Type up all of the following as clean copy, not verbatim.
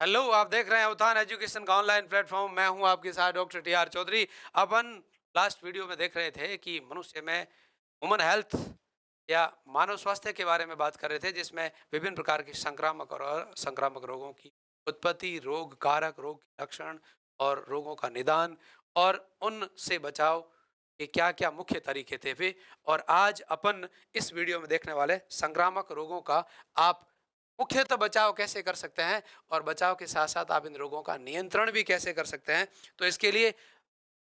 Hello, आप देख रहे हैं उत्थान एजुकेशन का ऑनलाइन प्लेटफॉर्म। मैं हूं आपके साथ डॉक्टर टी आर चौधरी। अपन लास्ट वीडियो में देख रहे थे कि मनुष्य में ह्यूमन हेल्थ या मानव स्वास्थ्य के बारे में बात कर रहे थे, जिसमें विभिन्न प्रकार की संक्रामक और असंक्रामक रोगों की उत्पत्ति, रोग कारक, रोग के लक्षण और रोगों का निदान और उनसे बचाव के क्या क्या मुख्य तरीके थे वे। और आज अपन इस वीडियो में देखने वाले संक्रामक रोगों का आप मुख्यतः बचाव कैसे कर सकते हैं और बचाव के साथ साथ आप इन रोगों का नियंत्रण भी कैसे कर सकते हैं। तो इसके लिए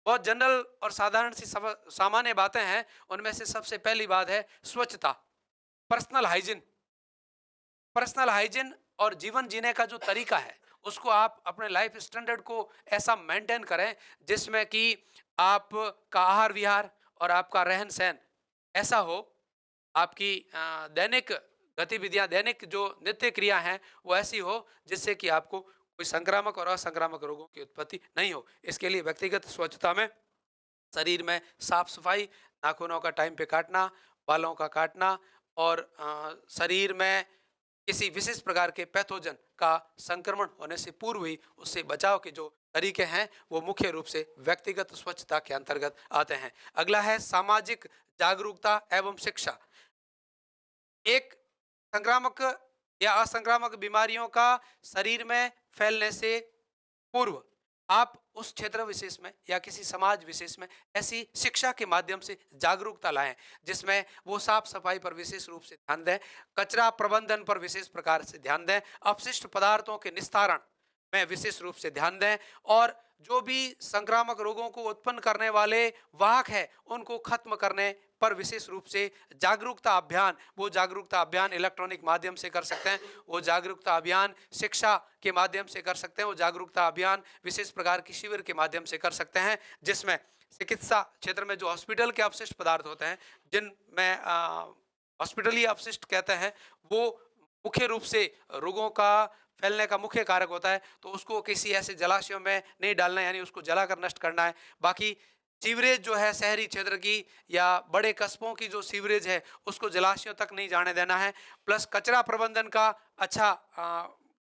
बहुत जनरल और साधारण सी सामान्य बातें हैं। उनमें से सबसे पहली बात है स्वच्छता, पर्सनल हाइजीन। पर्सनल हाइजीन और जीवन जीने का जो तरीका है उसको आप अपने लाइफ स्टैंडर्ड को ऐसा मेंटेन करें जिसमें कि आपका आहार विहार और आपका रहन सहन ऐसा हो, आपकी दैनिक गतिविधियां, दैनिक जो नित्य क्रिया हैं वो ऐसी हो जिससे कि आपको कोई संक्रामक और असंक्रामक रोगों की उत्पत्ति नहीं हो। इसके लिए व्यक्तिगत स्वच्छता में शरीर में साफ सफाई, नाखूनों का टाइम पे काटना, बालों का काटना और शरीर में किसी विशेष प्रकार के पैथोजन का संक्रमण होने से पूर्व ही उससे बचाव के जो तरीके हैं वो मुख्य रूप से व्यक्तिगत स्वच्छता के अंतर्गत आते हैं। अगला है सामाजिक जागरूकता एवं शिक्षा। एक संक्रामक या असंक्रामक बीमारियों का शरीर में फैलने से पूर्व आप उस क्षेत्र विशेष में या किसी समाज विशेष में ऐसी शिक्षा के माध्यम से जागरूकता लाएं जिसमें वो साफ सफाई पर विशेष रूप से ध्यान दें, कचरा प्रबंधन पर विशेष प्रकार से ध्यान दें, अपशिष्ट पदार्थों के निस्तारण में विशेष रूप से ध्यान दें और जो भी संक्रामक रोगों को उत्पन्न करने वाले वाहक है उनको खत्म करने पर विशेष रूप से जागरूकता अभियान, वो जागरूकता अभियान इलेक्ट्रॉनिक माध्यम से कर सकते हैं, वो जागरूकता अभियान शिक्षा के माध्यम से कर सकते हैं, वो जागरूकता अभियान विशेष प्रकार की शिविर के माध्यम से कर सकते हैं जिसमें चिकित्सा क्षेत्र में जो हॉस्पिटल के अपशिष्ट पदार्थ होते हैं जिनमें हॉस्पिटली अपशिष्ट कहते हैं, वो मुख्य रूप से रोगों का फैलने का मुख्य कारक होता है। तो उसको किसी ऐसे जलाशयों में नहीं डालना है, यानी उसको जलाकर नष्ट करना है। बाकी सीवरेज जो है शहरी क्षेत्र की या बड़े कस्बों की जो सीवरेज है उसको जलाशयों तक नहीं जाने देना है। प्लस कचरा प्रबंधन का अच्छा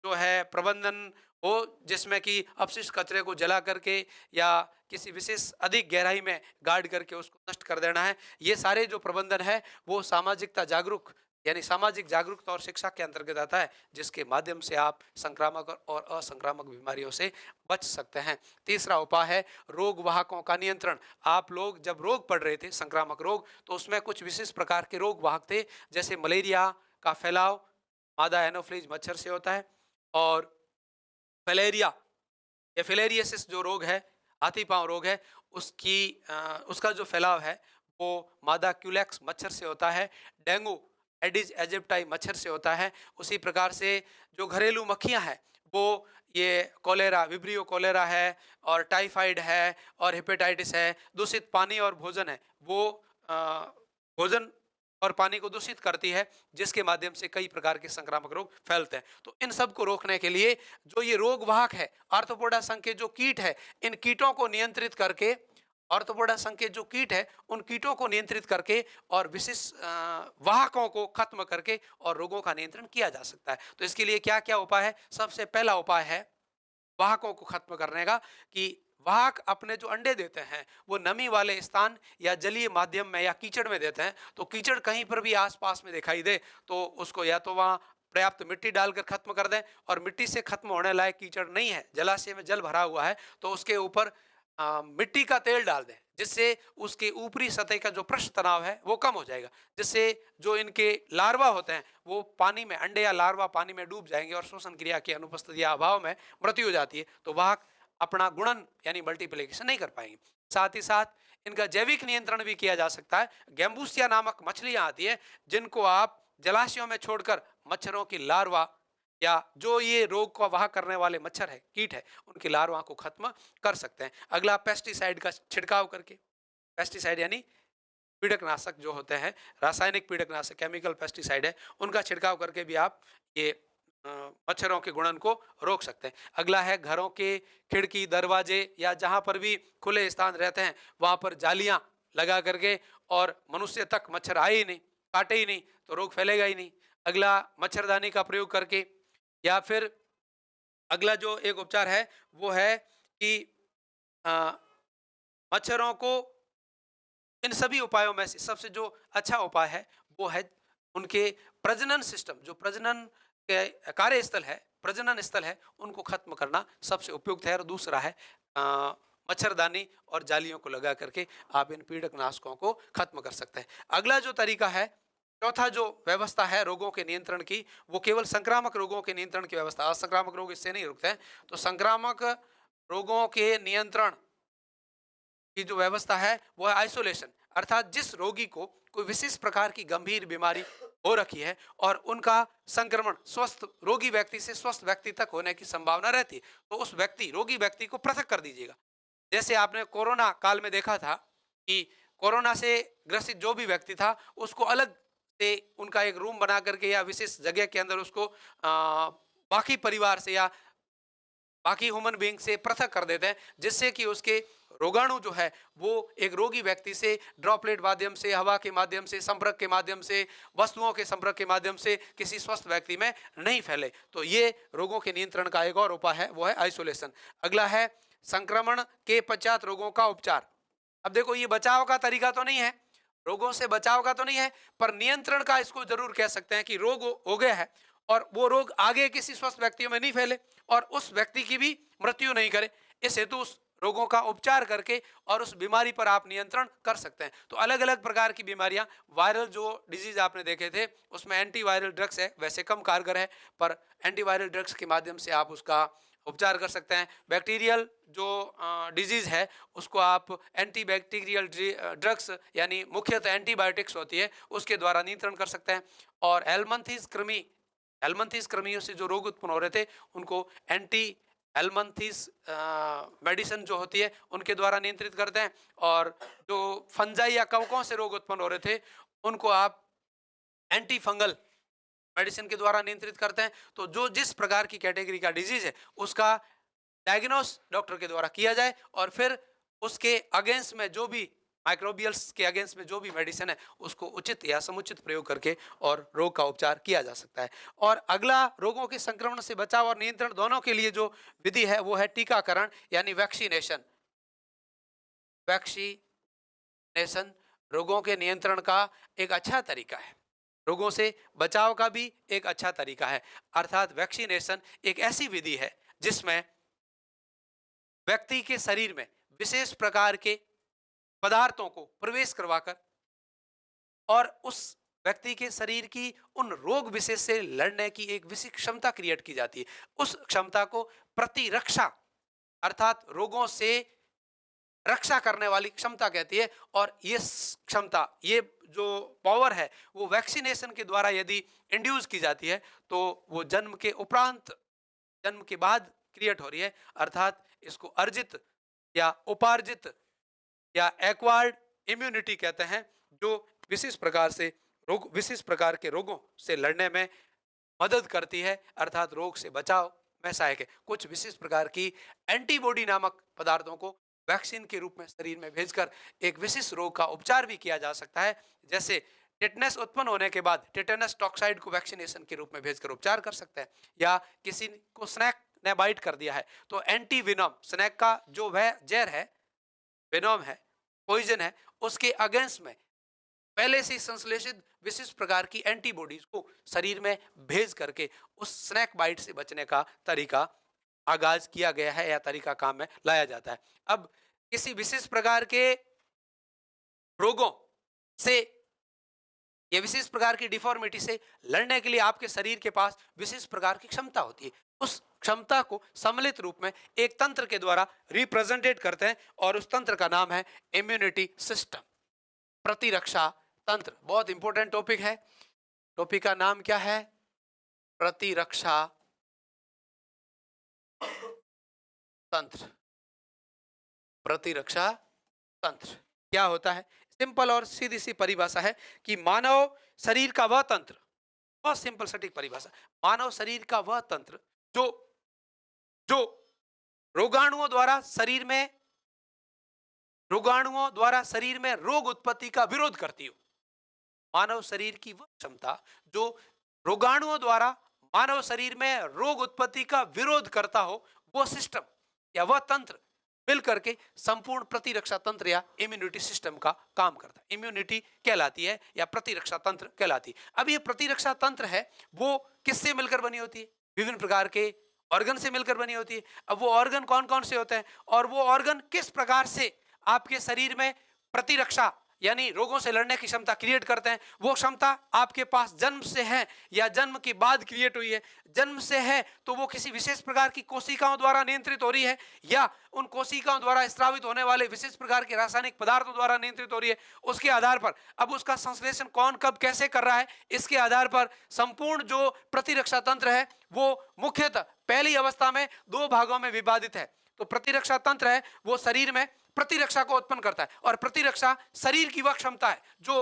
जो है प्रबंधन हो जिसमें कि अपशिष्ट कचरे को जला करके या किसी विशेष अधिक गहराई में गाड़ करके उसको नष्ट कर देना है। ये सारे जो प्रबंधन है वो सामाजिकता जागरूक यानी सामाजिक जागरूकता और शिक्षा के अंतर्गत आता है जिसके माध्यम से आप संक्रामक और असंक्रामक बीमारियों से बच सकते हैं। तीसरा उपाय है रोग वाहकों का नियंत्रण। आप लोग जब रोग पड़ रहे थे संक्रामक रोग तो उसमें कुछ विशेष प्रकार के रोग वाहक थे, जैसे मलेरिया का फैलाव मादा एनोफ्लीज मच्छर से होता है और फैलेरिया या फिलेरियसिस जो रोग है, हाथी पांव रोग है, उसकी उसका जो फैलाव है वो मादा क्यूलेक्स मच्छर से होता है। डेंगू एडिज एजिप्टाई मच्छर से होता है। उसी प्रकार से जो घरेलू मक्खियां हैं वो ये कोलेरा, विब्रियो कोलेरा है और टाइफाइड है और हेपेटाइटिस है। दूषित पानी और भोजन है वो भोजन और पानी को दूषित करती है जिसके माध्यम से कई प्रकार के संक्रामक रोग फैलते हैं। तो इन सब को रोकने के लिए जो ये रोग वाहक है आर्थ्रोपोडा संघ के जो कीट है, इन कीटों को नियंत्रित करके आर्थ्रोपोडा संघ के जो कीट है उन कीटों को नियंत्रित करके और विशिष्ट वाहकों को खत्म करके और रोगों का नियंत्रण किया जा सकता है। तो इसके लिए क्या क्या उपाय है? सबसे पहला उपाय है वाहकों को खत्म करने का कि वाहक अपने जो अंडे देते हैं वो नमी वाले स्थान या जलीय माध्यम में या कीचड़ में देते हैं। तो कीचड़ कहीं पर भी आसपास में दिखाई दे तो उसको या तो वहाँ पर्याप्त मिट्टी डालकर खत्म कर दें, और मिट्टी से खत्म होने लायक कीचड़ नहीं है, जलाशय में जल भरा हुआ है, तो उसके ऊपर मिट्टी का तेल डाल दें जिससे उसके ऊपरी सतह का जो पृष्ठ तनाव है वो कम हो जाएगा, जिससे जो इनके लार्वा होते हैं वो पानी में, अंडे या लार्वा पानी में डूब जाएंगे और श्वसन क्रिया की अनुपस्थिति या अभाव में मृत्यु हो जाती है। तो वाहक अपना गुणन यानी मल्टीप्लिकेशन नहीं कर पाएंगे। साथ ही साथ इनका जैविक नियंत्रण भी किया जा सकता है। गैम्बूसिया नामक मछलियां आती है जिनको आप जलाशयों में छोड़कर मच्छरों की लार्वा या जो ये रोग को वाहक करने वाले मच्छर है, कीट है, उनकी लार्वा को खत्म कर सकते हैं। अगला पेस्टिसाइड का छिड़काव करके, पेस्टिसाइड यानी पीड़कनाशक जो होते हैं, रासायनिक पीड़कनाशक केमिकल पेस्टिसाइड है, उनका छिड़काव करके भी आप ये अ, मच्छरों के गुणन को रोक सकते हैं। अगला है घरों के खिड़की दरवाजे या जहां पर भी खुले स्थान रहते हैं वहां पर जालियां लगा करके और मनुष्य तक मच्छर आए ही नहीं, काटे ही नहीं, तो रोग फैलेगा ही नहीं। अगला मच्छरदानी का प्रयोग करके या फिर अगला जो एक उपचार है वो है कि अ, मच्छरों को इन सभी उपायों में से सबसे जो अच्छा उपाय है वो है उनके प्रजनन सिस्टम, जो प्रजनन के कार्यस्थल है, प्रजनन स्थल है, उनको खत्म करना सबसे उपयुक्त है। और दूसरा है अ, मच्छरदानी और जालियों को लगा करके आप इन पीड़कनाशकों को खत्म कर सकते हैं। अगला जो तरीका है, चौथा जो व्यवस्था है रोगों के नियंत्रण की, वो केवल संक्रामक रोगों के नियंत्रण की व्यवस्था। असंक्रामक रोग इससे नहीं रुकते हैं। तो संक्रामक रोगों के नियंत्रण की जो व्यवस्था है वो है आइसोलेशन, अर्थात जिस रोगी को कोई विशेष प्रकार की गंभीर बीमारी हो रखी है और उनका संक्रमण स्वस्थ रोगी व्यक्ति से स्वस्थ व्यक्ति तक होने की संभावना रहती है, तो उस व्यक्ति रोगी व्यक्ति को पृथक कर दीजिएगा। जैसे आपने कोरोना काल में देखा था कि कोरोना से ग्रसित जो भी व्यक्ति था उसको अलग से उनका एक रूम बना करके या विशेष जगह के अंदर उसको बाकी परिवार से या बाकी ह्यूमन बीइंग से पृथक कर देते हैं, जिससे कि उसके रोगाणु जो है वो एक रोगी व्यक्ति से ड्रॉपलेट माध्यम से, हवा के माध्यम से, संपर्क के माध्यम से, वस्तुओं के संपर्क के माध्यम से किसी स्वस्थ व्यक्ति में नहीं फैले। तो ये रोगों के नियंत्रण का एक और उपाय है, वो है आइसोलेशन। अगला है संक्रमण के पश्चात रोगों का उपचार। अब देखो ये बचाव का तरीका तो नहीं है, रोगों से बचाव का तो नहीं है, पर नियंत्रण का इसको जरूर कह सकते हैं कि रोग हो गया है और वो रोग आगे किसी स्वस्थ व्यक्तियों में नहीं फैले और उस व्यक्ति की भी मृत्यु नहीं करे। इस हेतु उस रोगों का उपचार करके और उस बीमारी पर आप नियंत्रण कर सकते हैं। तो अलग अलग प्रकार की बीमारियां, वायरल जो डिजीज आपने देखे थे उसमें एंटीवायरल ड्रग्स है, वैसे कम कारगर है, पर एंटीवायरल ड्रग्स के माध्यम से आप उसका उपचार कर सकते हैं। बैक्टीरियल जो डिजीज है उसको आप एंटीबैक्टीरियल ड्रग्स यानी मुख्यतः एंटीबायोटिक्स होती है उसके द्वारा नियंत्रण कर सकते हैं। और हेलमंथीस कृमियों से जो रोग उत्पन्न हो रहे थे उनको एंटी हेलमंथीस मेडिसिन जो होती है उनके द्वारा नियंत्रित करते हैं। और जो फंजाई या कवकों से रोग उत्पन्न हो रहे थे उनको आप एंटी फंगल मेडिसिन के द्वारा नियंत्रित करते हैं। तो जो जिस प्रकार की कैटेगरी का डिजीज है उसका डायग्नोस डॉक्टर के द्वारा किया जाए और फिर उसके अगेंस्ट में जो भी माइक्रोबियल्स के अगेंस्ट में जो भी मेडिसिन है उसको उचित या समुचित प्रयोग करके और रोग का उपचार किया जा सकता है। और अगला रोगों के संक्रमण से बचाव और नियंत्रण दोनों के लिए जो विधि है वो है टीकाकरण यानी वैक्सीनेशन। वैक्सीनेशन रोगों के नियंत्रण का एक अच्छा तरीका है, रोगों से बचाव का भी एक अच्छा तरीका है। अर्थात वैक्सीनेशन एक ऐसी विधि है जिसमें व्यक्ति के शरीर में विशेष प्रकार के पदार्थों को प्रवेश करवाकर और उस व्यक्ति के शरीर की उन रोग विशेष से लड़ने की एक विशेष क्षमता क्रिएट की जाती है। उस क्षमता को प्रतिरक्षा अर्थात रोगों से रक्षा करने वाली क्षमता कहती है। और ये क्षमता, ये जो पावर है वो वैक्सीनेशन के द्वारा यदि इंड्यूस की जाती है तो वो जन्म के उपरांत, जन्म के बाद क्रिएट हो रही है। अर्थात इसको अर्जित या उपार्जित या एक्वायर्ड इम्यूनिटी कहते हैं, जो विशेष प्रकार से रोग, विशेष प्रकार के रोगों से लड़ने में मदद करती है। अर्थात रोग से बचाव में सहायक है। कुछ विशेष प्रकार की एंटीबॉडी नामक पदार्थों को वैक्सीन के रूप में शरीर में भेजकर एक विशिष्ट रोग का उपचार भी किया जा सकता है। जैसे टेटनस उत्पन्न होने के बाद टेटनस टॉक्साइड को वैक्सीनेशन के रूप में भेजकर उपचार कर सकते हैं। या किसी को स्नैक ने बाइट कर दिया है तो एंटी विनोम, स्नैक का जो वह जहर है, विनोम है, पॉइजन है, उसके अगेंस्ट में पहले से संश्लेषित विशिष्ट प्रकार की एंटीबॉडीज को शरीर में भेज करके उस स्नैक बाइट से बचने का तरीका आगाज किया गया है या तरीका काम में लाया जाता है। अब किसी विशेष प्रकार के रोगों से या विशेष प्रकार की डिफॉर्मिटी से लड़ने के लिए आपके शरीर के पास विशेष प्रकार की क्षमता होती है। उस क्षमता को सम्मिलित रूप में एक तंत्र के द्वारा रिप्रेजेंटेट करते हैं और उस तंत्र का नाम है इम्यूनिटी सिस्टम, प्रतिरक्षा तंत्र। बहुत इंपॉर्टेंट टॉपिक है। टॉपिक का नाम क्या है? प्रतिरक्षा तंत्र। प्रतिरक्षा तंत्र क्या होता है? सिंपल और सीधी सी परिभाषा है कि मानव शरीर का वह तंत्र, बहुत सिंपल सटीक परिभाषा, मानव शरीर का वह तंत्र जो जो रोगाणुओं द्वारा शरीर में रोग उत्पत्ति का विरोध करती हो। मानव शरीर की वह क्षमता जो रोगाणुओं द्वारा मानव शरीर में रोग उत्पत्ति का विरोध करता हो, वो सिस्टम या वह तंत्र मिल करके संपूर्ण प्रतिरक्षा तंत्र या इम्यूनिटी सिस्टम का काम करता है। इम्यूनिटी कहलाती है या प्रतिरक्षा तंत्र कहलाती है। अब ये प्रतिरक्षा तंत्र है वो किससे मिलकर बनी होती है? विभिन्न प्रकार के ऑर्गन से मिलकर बनी होती है। अब वो ऑर्गन कौन कौन से होते हैं और वो ऑर्गन किस प्रकार से आपके शरीर में प्रतिरक्षा यानी रोगों से लड़ने की क्षमता क्रिएट करते हैं, वो क्षमता आपके पास जन्म से है या जन्म के बाद क्रिएट हुई है। जन्म से है तो वो किसी विशेष प्रकार की कोशिकाओं द्वारा नियंत्रित हो रही है या उन कोशिकाओं द्वारा स्रावित होने वाले विशेष प्रकार के रासायनिक पदार्थों द्वारा नियंत्रित हो रही है। उसके आधार पर अब उसका संश्लेषण कौन कब कैसे कर रहा है, इसके आधार पर संपूर्ण जो प्रतिरक्षा तंत्र है वो मुख्यतः पहली अवस्था में दो भागों में विभाजित है। तो प्रतिरक्षा तंत्र है वो शरीर में प्रतिरक्षा को उत्पन्न करता है और प्रतिरक्षा शरीर की वह क्षमता है जो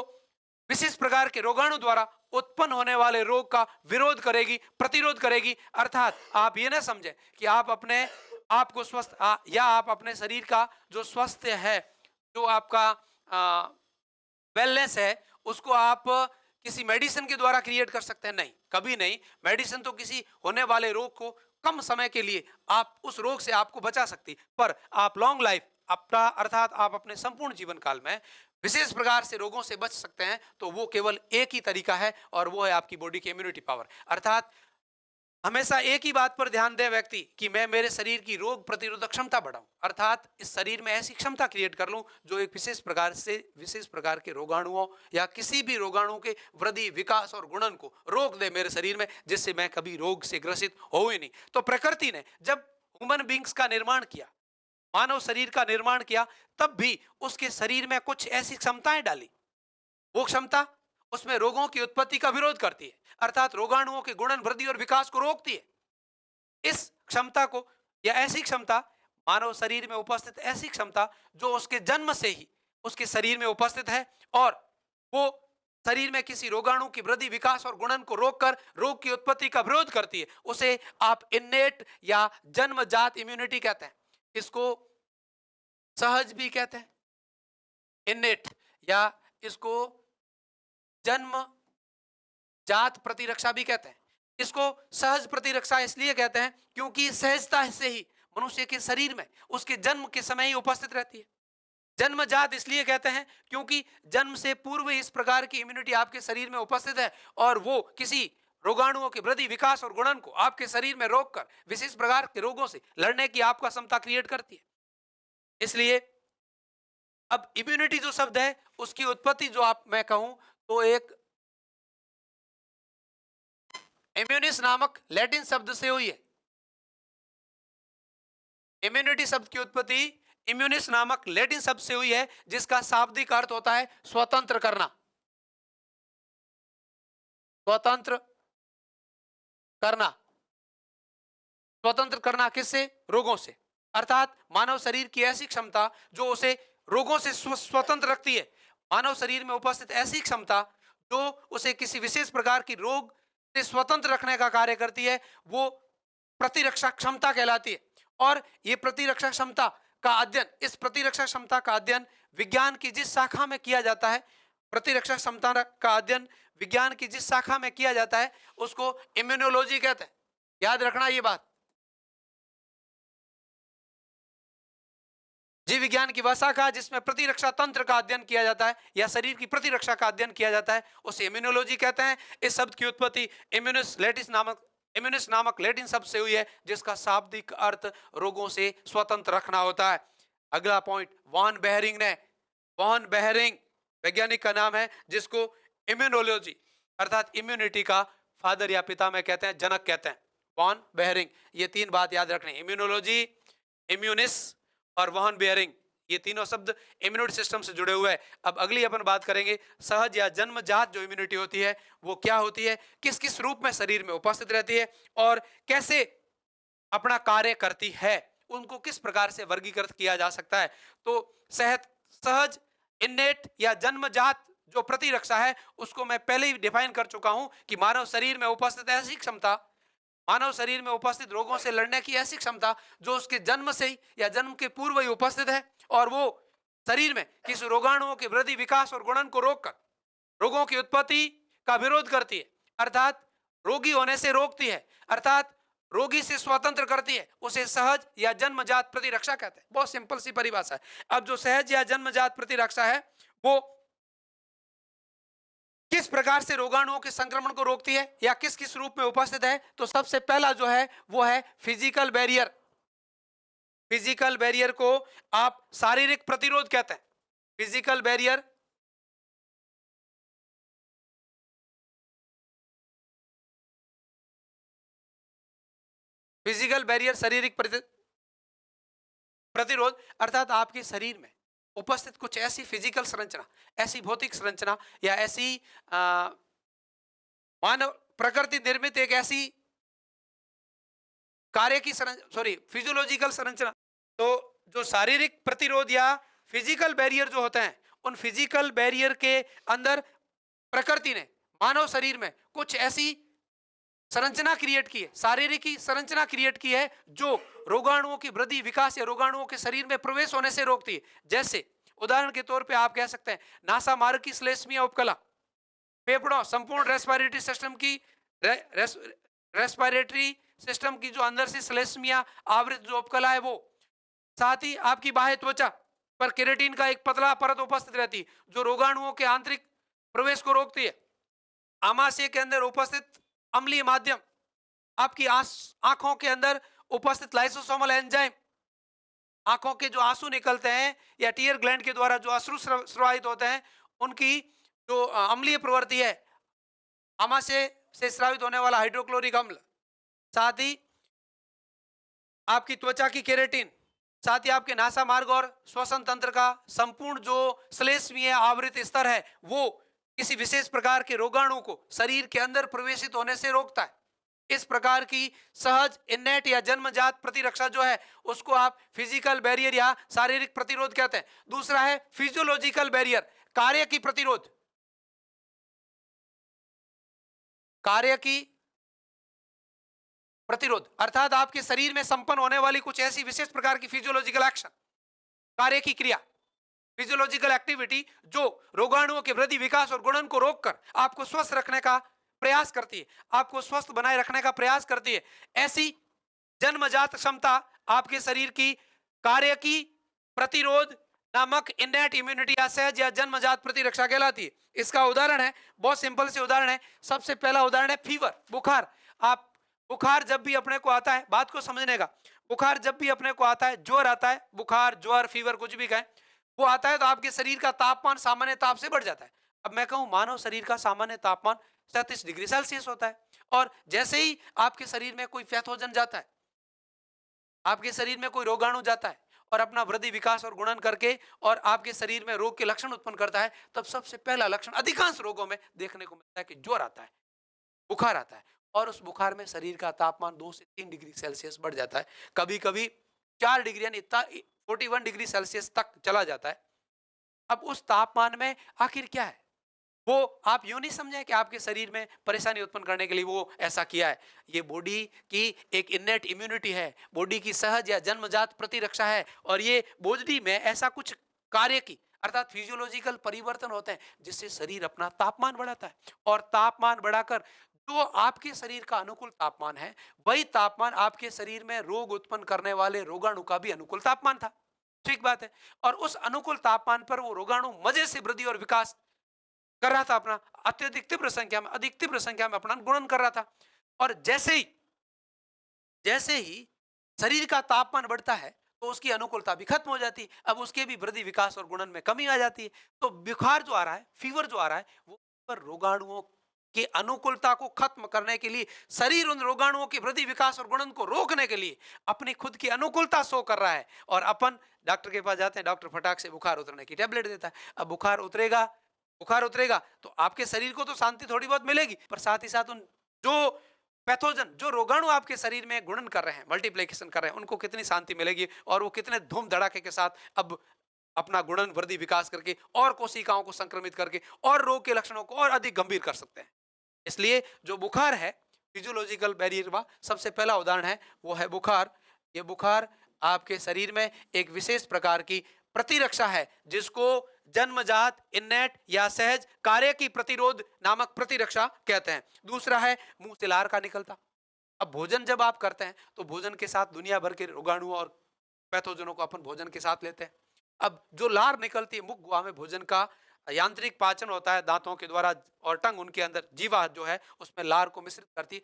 विशेष प्रकार के रोगाणु द्वारा उत्पन्न होने वाले रोग का विरोध करेगी, प्रतिरोध करेगी। अर्थात आप ये ना समझें कि आप अपने आप को स्वस्थ या आप अपने शरीर का जो स्वास्थ्य है, जो आपका वेलनेस है, उसको आप किसी मेडिसिन के द्वारा क्रिएट कर सकते हैं। नहीं, कभी नहीं। मेडिसिन तो किसी होने वाले रोग को कम समय के लिए आप उस रोग से आपको बचा सकती, पर आप लॉन्ग लाइफ अपना अर्थात आप अपने संपूर्ण जीवन काल में विशेष प्रकार से रोगों से बच सकते हैं तो वो केवल एक ही तरीका है और वो है आपकी बॉडी की इम्यूनिटी पावर। अर्थात हमेशा एक ही बात पर ध्यान दे व्यक्ति कि मैं मेरे शरीर की रोग प्रतिरोधक क्षमता बढ़ाऊं, अर्थात इस शरीर में ऐसी क्षमता क्रिएट कर लूं जो एक विशेष प्रकार के रोगाणुओं या किसी भी रोगाणु के वृद्धि विकास और गुणन को रोक दे मेरे शरीर में, जिससे मैं कभी रोग से ग्रसित हो ही नहीं। तो प्रकृति ने जब ह्यूमन बींग्स का निर्माण किया, मानव शरीर का निर्माण किया, तब भी उसके शरीर में कुछ ऐसी क्षमताएं डाली। वो क्षमता उसमें रोगों की उत्पत्ति का विरोध करती है, अर्थात रोगाणुओं के गुणन वृद्धि और विकास को रोकती है। इस क्षमता को या ऐसी क्षमता मानव शरीर में उपस्थित ऐसी क्षमता जो उसके जन्म से ही उसके शरीर में उपस्थित है और वो शरीर में किसी रोगाणु की वृद्धि विकास और गुणन को रोककर रोग की उत्पत्ति का विरोध करती है, उसे आप इन्नेट या जन्मजात इम्यूनिटी कहते हैं। इसको सहज भी कहते हैं, इन्नेट, या इसको जन्म जात प्रतिरक्षा भी कहते हैं। इसको सहज प्रतिरक्षा इसलिए कहते हैं क्योंकि सहजता से ही मनुष्य के शरीर में उसके जन्म के समय ही उपस्थित रहती है। जन्मजात इसलिए कहते हैं क्योंकि जन्म से पूर्व इस प्रकार की इम्यूनिटी आपके शरीर में उपस्थित है और वो किसी रोगाणुओं के वृद्धि विकास और गुणन को आपके शरीर में रोककर विशेष प्रकार के रोगों से लड़ने की आपका क्षमता क्रिएट करती है। इसलिए अब इम्यूनिटी जो शब्द है उसकी उत्पत्ति जो आप मैं कहूं तो एक इम्यूनिस नामक लैटिन शब्द से हुई है। इम्यूनिटी शब्द की उत्पत्ति इम्यूनिस नामक लैटिन शब्द से हुई है, जिसका शाब्दिक अर्थ होता है स्वतंत्र करना। स्वतंत्र करना, स्वतंत्र करना किससे? रोगों से। अर्थात मानव शरीर की ऐसी क्षमता जो उसे रोगों से स्वतंत्र रखती है। मानव शरीर में उपस्थित ऐसी क्षमता जो उसे किसी विशेष प्रकार की रोग से स्वतंत्र रखने का कार्य करती है, वो प्रतिरक्षा क्षमता कहलाती है। और ये प्रतिरक्षा क्षमता का अध्ययन, इस प्रतिरक्षा क्षमता का अध्ययन विज्ञान की जिस शाखा में किया जाता है, प्रतिरक्षा क्षमता का अध्ययन विज्ञान की जिस शाखा में किया जाता है उसको इम्यूनोलॉजी कहते हैं। याद रखना ये बात। जीव विज्ञान की वह शाखा जिसमें प्रतिरक्षा तंत्र का अध्ययन किया जाता है या शरीर की प्रतिरक्षा का अध्ययन किया जाता है उसे इम्यूनोलॉजी कहते हैं। इस शब्द की उत्पत्ति इम्यूनिस नामक लैटिन शब्द से हुई है, जिसका शाब्दिक अर्थ रोगों से स्वतंत्र रखना होता है। अगला पॉइंट, वॉन बेहरिंग वैज्ञानिक का नाम है जिसको इम्यूनोलॉजी अर्थात इम्यूनिटी का फादर या पिता में कहते हैं, जनक कहते हैं। वॉन बेहरिंग, ये तीन बात याद रखनी, इम्यूनोलॉजी, इम्यूनिस और वॉन बेहरिंग, ये तीनों शब्द इम्यूनिटी सिस्टम से जुड़े हुए हैं। अब अगली अपन बात करेंगे सहज या जन्मजात जो इम्यूनिटी होती है वो क्या होती है, किस किस रूप में शरीर में उपस्थित रहती है और कैसे अपना कार्य करती है, उनको किस प्रकार से वर्गीकृत किया जा सकता है। तो सहज, इन्नेट या जन्मजात जो प्रतिरक्षा है उसको मैं पहले ही डिफाइन कर चुका हूं कि मानव शरीर में उपस्थित ऐसी क्षमता, मानव शरीर में उपस्थित रोगों से लड़ने की ऐसी क्षमता जो उसके जन्म से ही या जन्म के पूर्व ही उपस्थित है और वो शरीर में किसी रोगाणुओं के वृद्धि विकास और गुणन को रोककर रोगों की उत्पत्ति का विरोध करती है। अर्थात रोगी होने से रोकती है, अर्थात रोगी से स्वतंत्र करती है, उसे सहज या जन्मजात प्रतिरक्षा कहते हैं। बहुत सिंपल सी परिभाषा है। अब जो सहज या जन्मजात प्रतिरक्षा है वो किस प्रकार से रोगाणुओं के संक्रमण को रोकती है या किस किस रूप में उपस्थित है, तो सबसे पहला जो है वो है फिजिकल बैरियर। फिजिकल बैरियर को आप शारीरिक प्रतिरोध कहते हैं। फिजिकल बैरियर फिजिकल बैरियर शारीरिक प्रतिरोध, अर्थात आपके शरीर में उपस्थित कुछ ऐसी फिजिकल संरचना, ऐसी भौतिक संरचना या ऐसी मानव प्रकृति निर्मित एक ऐसी कार्य की फिजियोलॉजिकल संरचना। तो जो शारीरिक प्रतिरोध या फिजिकल बैरियर जो होते हैं, उन फिजिकल बैरियर के अंदर प्रकृति ने मानव शरीर में कुछ ऐसी संरचना क्रिएट की है, शारीरिक की संरचना क्रिएट की है जो रोगाणुओं की वृद्धि विकास या रोगाणुओं के शरीर में प्रवेश होने से रोकती है। जैसे उदाहरण के तौर पे आप कह सकते हैं नासा मार्ग की श्लेष्मीय उपकला, फेफड़ों संपूर्ण रेस्पिरेटरी सिस्टम की रेस्पिरेटरी सिस्टम की जो अंदर से श्लेष्मिया आवृत जो उपकला है वो, साथ ही आपकी बाह्य त्वचा पर केराटिन का एक पतला परत उपस्थित रहती है जो रोगाणुओं के आंतरिक प्रवेश को रोकती है। आमाशय के अंदर उपस्थित अम्लीय माध्यम, आपकी आंखों के अंदर उपस्थित लाइसोसोमल एंजाइम, आंखों के जो आंसू निकलते हैं या टीयर ग्लैंड के द्वारा जो अश्रु स्रावित होते हैं, उनकी जो अम्लीय प्रवृत्ति है, आमाशय से स्रावित होने वाला हाइड्रोक्लोरिक अम्ल, साथ ही आपकी त्वचा की केराटिन, साथ ही आपके नासा मार्ग और श्वसन तंत्र का संपूर्ण जो श्लेष्मीय आवृत स्तर है वो किसी विशेष प्रकार के रोगाणु को शरीर के अंदर प्रवेशित होने से रोकता है। इस प्रकार की सहज इन्नेट या जन्मजात प्रतिरक्षा जो है उसको आप फिजिकल बैरियर या शारीरिक प्रतिरोध कहते हैं। दूसरा है फिजियोलॉजिकल बैरियर, कार्य की प्रतिरोध, कार्य की प्रतिरोध, अर्थात आपके शरीर में संपन्न होने वाली कुछ ऐसी विशेष प्रकार की फिजियोलॉजिकल एक्शन, कार्य की क्रिया, फिजियोलॉजिकल एक्टिविटी जो रोगाणुओं के वृद्धि विकास और गुणन को रोककर आपको स्वस्थ रखने का प्रयास करती है, आपको स्वस्थ बनाए रखने का प्रयास करती है। ऐसी जन्मजात क्षमता आपके शरीर की कार्य की प्रतिरोध नामक इननेट इम्यूनिटी या सहज या जन्मजात प्रतिरक्षा कहलाती है। इसका उदाहरण है, बहुत सिंपल से उदाहरण है। सबसे पहला उदाहरण है फीवर, बुखार। आप बुखार जब भी अपने को आता है, बात को समझने का, बुखार जब भी अपने को आता है, ज्वर आता है, बुखार ज्वर फीवर कुछ भी कहें, वो आता है तो आपके शरीर का तापमान सामान्य ताप से बढ़ जाता है। अब मैं कहूं मानव शरीर का सामान्य तापमान 37 डिग्री सेल्सियस होता है, और जैसे ही आपके शरीर में कोई पैथोजन जाता है, आपके शरीर में कोई रोगाणु जाता है और अपना वृद्धि विकास और गुणन करके और आपके शरीर में रोग के लक्षण उत्पन्न करता है, तब सबसे पहला लक्षण अधिकांश रोगों में देखने को मिलता है कि ज्वर आता है, बुखार आता है, और उस बुखार में शरीर का तापमान 2 से 3 डिग्री सेल्सियस बढ़ जाता है, कभी कभी 4 डिग्री यानी 41 डिग्री सेल्सियस तक चला जाता है। अब उस तापमान में आखिर क्या है, वो आप यूं नहीं समझें कि आपके शरीर में परेशानी उत्पन्न करने के लिए वो ऐसा किया है। ये बॉडी की एक इन्नेट इम्यूनिटी है, बॉडी की सहज या जन्मजात प्रतिरक्षा है, और ये बॉडी में ऐसा कुछ कार्य की अर्थात फिजियोलॉजिकल परिवर्तन होते हैं जिससे शरीर अपना तापमान बढ़ाता है, और तापमान बढ़ाकर जो आपके शरीर का अनुकूल तापमान है वही तापमान आपके शरीर में रोग उत्पन्न करने वाले रोगाणु का भी अनुकूल तापमान था। ठीक बात है। और उस अनुकूल तापमान पर वो रोगाणु मजे से वृद्धि और विकास कर रहा था, अपना अत्यधिक तीव्र संख्या में, अधिक तीव्र संख्या में अपना गुणन कर रहा था। और जैसे ही शरीर का तापमान बढ़ता है तो उसकी अनुकूलता भी खत्म हो जाती है, अब उसके भी वृद्धि विकास और गुणन में कमी आ जाती है। तो बुखार जो आ रहा है, फीवर जो आ रहा है, वो पर रोगाणुओं की अनुकूलता को खत्म करने के लिए, शरीर उन रोगाणुओं की वृद्धि विकास और गुणन को रोकने के लिए अपनी खुद की अनुकूलता शो कर रहा है, और अपन डॉक्टर के पास जाते हैं, डॉक्टर फटाक से बुखार उतरने की टेबलेट देता है। अब बुखार उतरेगा तो आपके शरीर को तो शांति थोड़ी बहुत मिलेगी, पर साथ ही साथ उन जो पैथोजन, जो रोगाणु आपके शरीर में गुणन कर रहे हैं, मल्टीप्लिकेशन कर रहे हैं, उनको कितनी शांति मिलेगी, और वो कितने धूम धड़ाके के साथ अब अपना गुणन वृद्धि विकास करके और कोशिकाओं को संक्रमित करके और रोग के लक्षणों को और अधिक गंभीर कर सकते हैं। इसलिए जो बुखार है, फिजियोलॉजिकल बैरियर का सबसे पहला उदाहरण है वो है बुखार। ये बुखार आपके शरीर में एक विशेष प्रकार की प्रतिरक्षा है, जिसको जन्मजात, इन्नेट या सहज कार्य की प्रतिरोध नामक प्रतिरक्षा कहते हैं। दूसरा है मुंह से लार का निकलता। अब भोजन जब आप करते हैं तो भोजन के साथ दुनिया भर के रोगाणु और पैथोजनों को अपन भोजन के साथ लेते हैं। अब जो लार निकलती है मुख गुहा में, भोजन का यांत्रिक पाचन होता है दांतों के द्वारा, और टंग उनके अंदर जीवा जो है उसमें लार को मिश्रित करती है।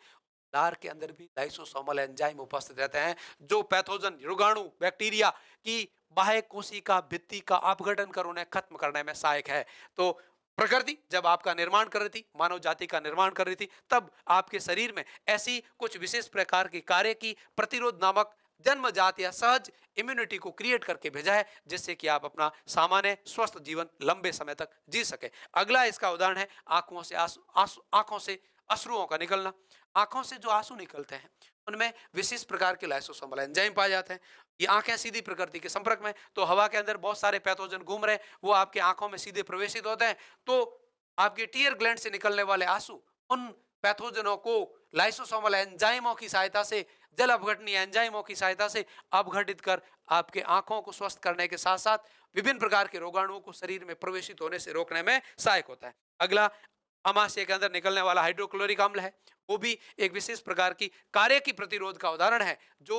लार के अंदर भी लाइसोसोमल एंजाइम उपस्थित रहते हैं, जो पैथोजन, रोगाणु, बैक्टीरिया की बाह्य कोशिका भित्ति का अपघटन कर उन्हें खत्म करने में सहायक है। तो प्रकृति जब आपका निर्माण कर रही थी, मानव जाति का निर्माण कर रही थी, तब आपके शरीर में ऐसी कुछ विशेष प्रकार की कार्य की प्रतिरोध नामक जन्मजात या सहज इम्यूनिटी को क्रिएट करके भेजा है, जिससे कि आप अपना सामान्य स्वस्थ जीवन लंबे समय तक जी सके। अगला इसका उदाहरण है आंखों से आंखों से अश्रुओं का निकलना। आंखों से जो आंसू निकलते हैं उनमें विशेष प्रकार के लाइसोसोमल एंजाइम पाए जाते हैं। ये आंखें सीधी प्रकृति के संपर्क में, तो हवा के अंदर बहुत सारे पैथोजन घूम रहे हैं, वो आपके आंखों में सीधे प्रवेशित होते हैं, तो आपके टीयर ग्लैंड से निकलने वाले आंसू उन पैथोजनों को लाइसोसोमल एंजाइमों की सहायता से, जल अपघटनीय एंजाइमों की सहायता से अपघटित कर आपके आंखों को स्वस्थ करने के साथ साथ विभिन्न प्रकार के रोगाणुओं को शरीर में प्रवेशित होने से रोकने में सहायक होता है। अगला अमाशय के अंदर निकलने वाला हाइड्रोक्लोरिक अम्ल है, वो भी एक विशेष प्रकार की कार्य की प्रतिरोध का उदाहरण है। जो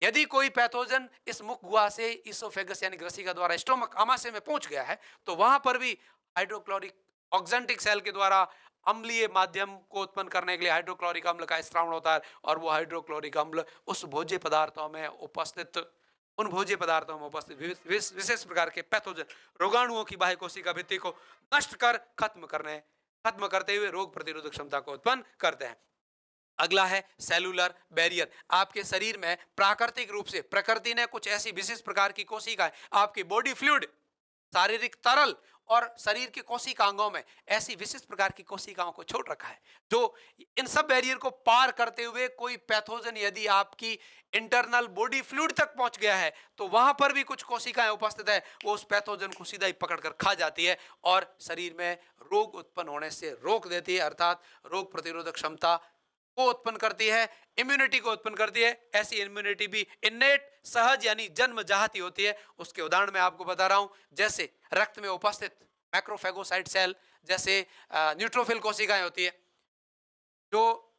यदि कोई पैथोजन इस मुख गुहा से इसोफेगस यानी ग्रसिका द्वारा स्टोमक अमाशय में पहुंच गया है, तो वहां पर भी हाइड्रोक्लोरिक ऑक्जेंटिक सेल के द्वारा अम्लीय माध्यम को उत्पन्न करने के लिए हाइड्रोक्लोरिक अम्ल का स्त्रावण होता है, और वो हाइड्रोक्लोरिक अम्ल उस भोज्य पदार्थों में उपस्थित विशेष प्रकार के पैथोजन रोगाणुओं की बाह्य कोशिका भित्ति को नष्ट कर खत्म करते हुए रोग प्रतिरोधक क्षमता को उत्पन्न करते हैं। अगला है सेलुलर बैरियर। आपके शरीर में प्राकृतिक रूप से प्रकृति ने कुछ ऐसी विशेष प्रकार की कोशिकाएं आपकी बॉडी फ्लूइड, शारीरिक तरल और शरीर के कोशिकांगों में ऐसी विशिष्ट प्रकार की कोशिकाओं को छोड़ रखा है, जो इन सब बैरियर को पार करते हुए कोई पैथोजन यदि आपकी इंटरनल बॉडी फ्लूइड तक पहुंच गया है, तो वहां पर भी कुछ कोशिकाएं उपस्थित है, वो उस पैथोजन को सीधा ही पकड़कर खा जाती है और शरीर में रोग उत्पन्न होने से रोक देती है, अर्थात रोग प्रतिरोधक क्षमता को उत्पन्न करती है, इम्यूनिटी को उत्पन्न करती है। ऐसी इम्यूनिटी भी इन्नेट, सहज यानी जन्मजात ही होती है। उसके उदाहरण मैं आपको बता रहा हूं, जैसे रक्त में उपस्थित मैक्रोफेगोसाइट सेल, जैसे न्यूट्रोफिल कोशिकाएं होती है, जो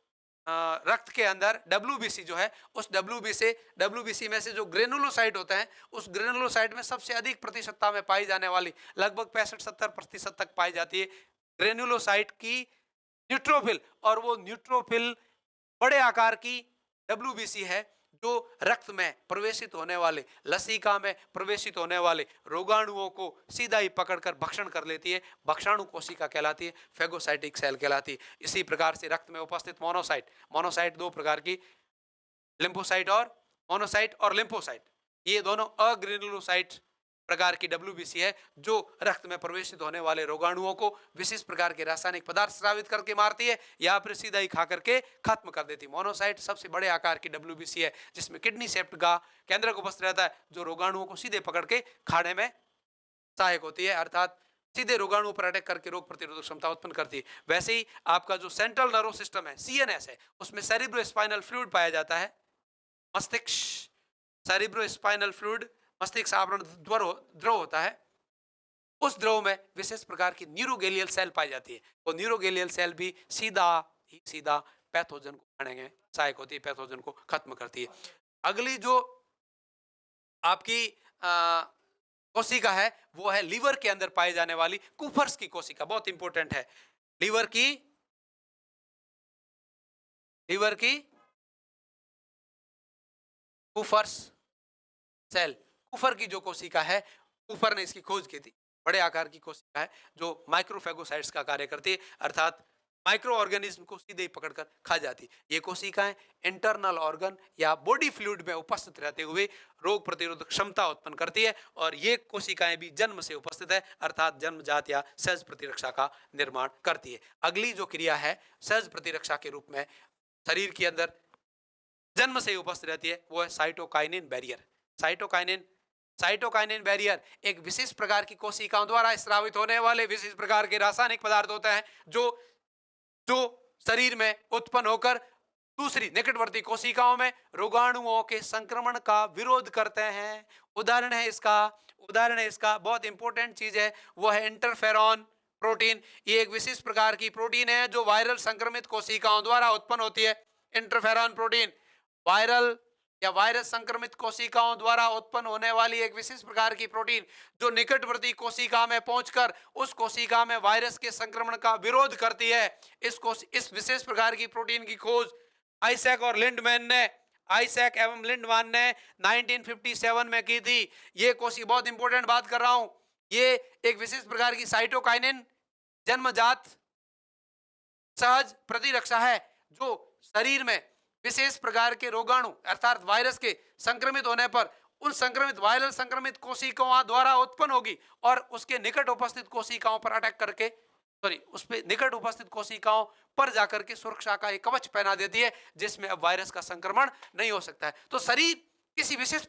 रक्त के अंदर डब्ल्यूबीसी जो है, उस डब्ल्यूबीसी में से जो ग्रेनुलोसाइट होते हैं, उस ग्रेनुलोसाइट में सबसे अधिक प्रतिशतता में पाई जाने वाली लगभग 65-70% तक पाई जाती है ग्रेनुलोसाइट की न्यूट्रोफिल, और वो न्यूट्रोफिल बड़े आकार की डब्ल्यूबीसी है, जो रक्त में प्रवेशित होने वाले, लसिका में प्रवेशित होने वाले रोगाणुओं को सीधा ही पकड़कर भक्षण कर लेती है। भक्षाणु कोशिका कहलाती है, फेगोसाइटिक सेल कहलाती है। इसी प्रकार से रक्त में उपस्थित मोनोसाइट दो प्रकार की, लिम्फोसाइट और मोनोसाइट और लिम्फोसाइट, ये दोनों अग्रेनुलोसाइट प्रकार की डब्ल्यूबीसी है, जो रक्त में प्रवेशित होने वाले रोगाणुओं को विशेष प्रकार के रासायनिक पदार्थ स्रावित करके मारती है या फिर सीधा ही खा करके खत्म कर देती है। मोनोसाइट सबसे बड़े आकार की डब्ल्यूबीसी है, जिसमें किडनी सेप्ट का केंद्रक उपस्थित रहता है, जो रोगाणुओं को सीधे पकड़ के खाने में सहायक होती है, अर्थात सीधे रोगाणु पर अटैक करके रोग प्रतिरोधक क्षमता उत्पन्न करती है। वैसे ही आपका जो सेंट्रल नर्व सिस्टम है, सीएनएस है, उसमें सेरिब्रोस्पाइनल फ्लूइड पाया जाता है। मस्तिष्क सेरिब्रोस्पाइनल फ्लूइड मस्तिष्क आवरण द्रव होता है, उस द्रव में विशेष प्रकार की न्यूरोगेलियल सेल पाई जाती है। वो न्यूरोगेलियल सेल भी सीधा पैथोजन को खाने में सहायक होती है, पैथोजन को खत्म करती है। अगली जो आपकी कोशिका है वो है लीवर के अंदर पाई जाने वाली कूफर्स की कोशिका, बहुत इंपॉर्टेंट है। लीवर की कूफर्स सेल, कूफर की जो कोशिका है, कूफर ने इसकी खोज की थी, बड़े आकार की कोशिका है जो माइक्रोफेगोसाइट्स का कार्य करती है, अर्थात माइक्रो ऑर्गेनिज्म को सीधे ही पकड़कर खा जाती। ये कोशिकाएं इंटरनल ऑर्गन या बॉडी फ्लूइड में उपस्थित रहते हुए रोग प्रतिरोधक क्षमता उत्पन्न करती है, और ये कोशिकाएं भी जन्म से उपस्थित है, अर्थात जन्मजात या सहज प्रतिरक्षा का निर्माण करती है। अगली जो क्रिया है सहज प्रतिरक्षा के रूप में शरीर के अंदर जन्म से ही उपस्थित रहती है, वो है साइटोकाइनिन बैरियर। साइटोकाइनिन बैरियर एक विशेष प्रकार की कोशिकाओं द्वारा स्रावित होने वाले विशेष प्रकार के रासायनिक पदार्थ होते हैं, जो शरीर में उत्पन्न होकर दूसरी निकटवर्ती कोशिकाओं में रोगाणुओं के संक्रमण का विरोध करते हैं। उदाहरण है इसका बहुत इंपॉर्टेंट चीज है, वो है इंटरफेरॉन प्रोटीन। ये एक विशिष्ट प्रकार की प्रोटीन है जो वायरल संक्रमित कोशिकाओं द्वारा उत्पन्न होती है। इंटरफेरॉन प्रोटीन वायरल या वायरस संक्रमित कोशिकाओं द्वारा उत्पन्न होने वाली एक विशिष्ट प्रकार की प्रोटीन जो निकटवर्ती कोशिका में पहुंचकर उस कोशिका में वायरस के संक्रमण का विरोध करती है। इस विशेष प्रकार की प्रोटीन की खोज आइसैक एवं लिंडमैन ने 1957 में की थी। ये कोशिका, बहुत इंपॉर्टेंट बात कर रहा हूं, ये एक विशेष प्रकार की साइटोकाइनिन जन्मजात सहज प्रतिरक्षा है जो शरीर में विशेष प्रकार के रोगाणु अर्थात वायरस के संक्रमित होने पर उन संक्रमित वायरल संक्रमित कोशिकाओं द्वारा उत्पन्न होगी और उसके निकट उपस्थित कोशिकाओं पर अटैक करके उस पे निकट उपस्थित कोशिकाओं पर जाकर के सुरक्षा का एक कवच पहना देती है जिसमें अब वायरस का संक्रमण नहीं हो सकता है। तो शरीर किसी विशेष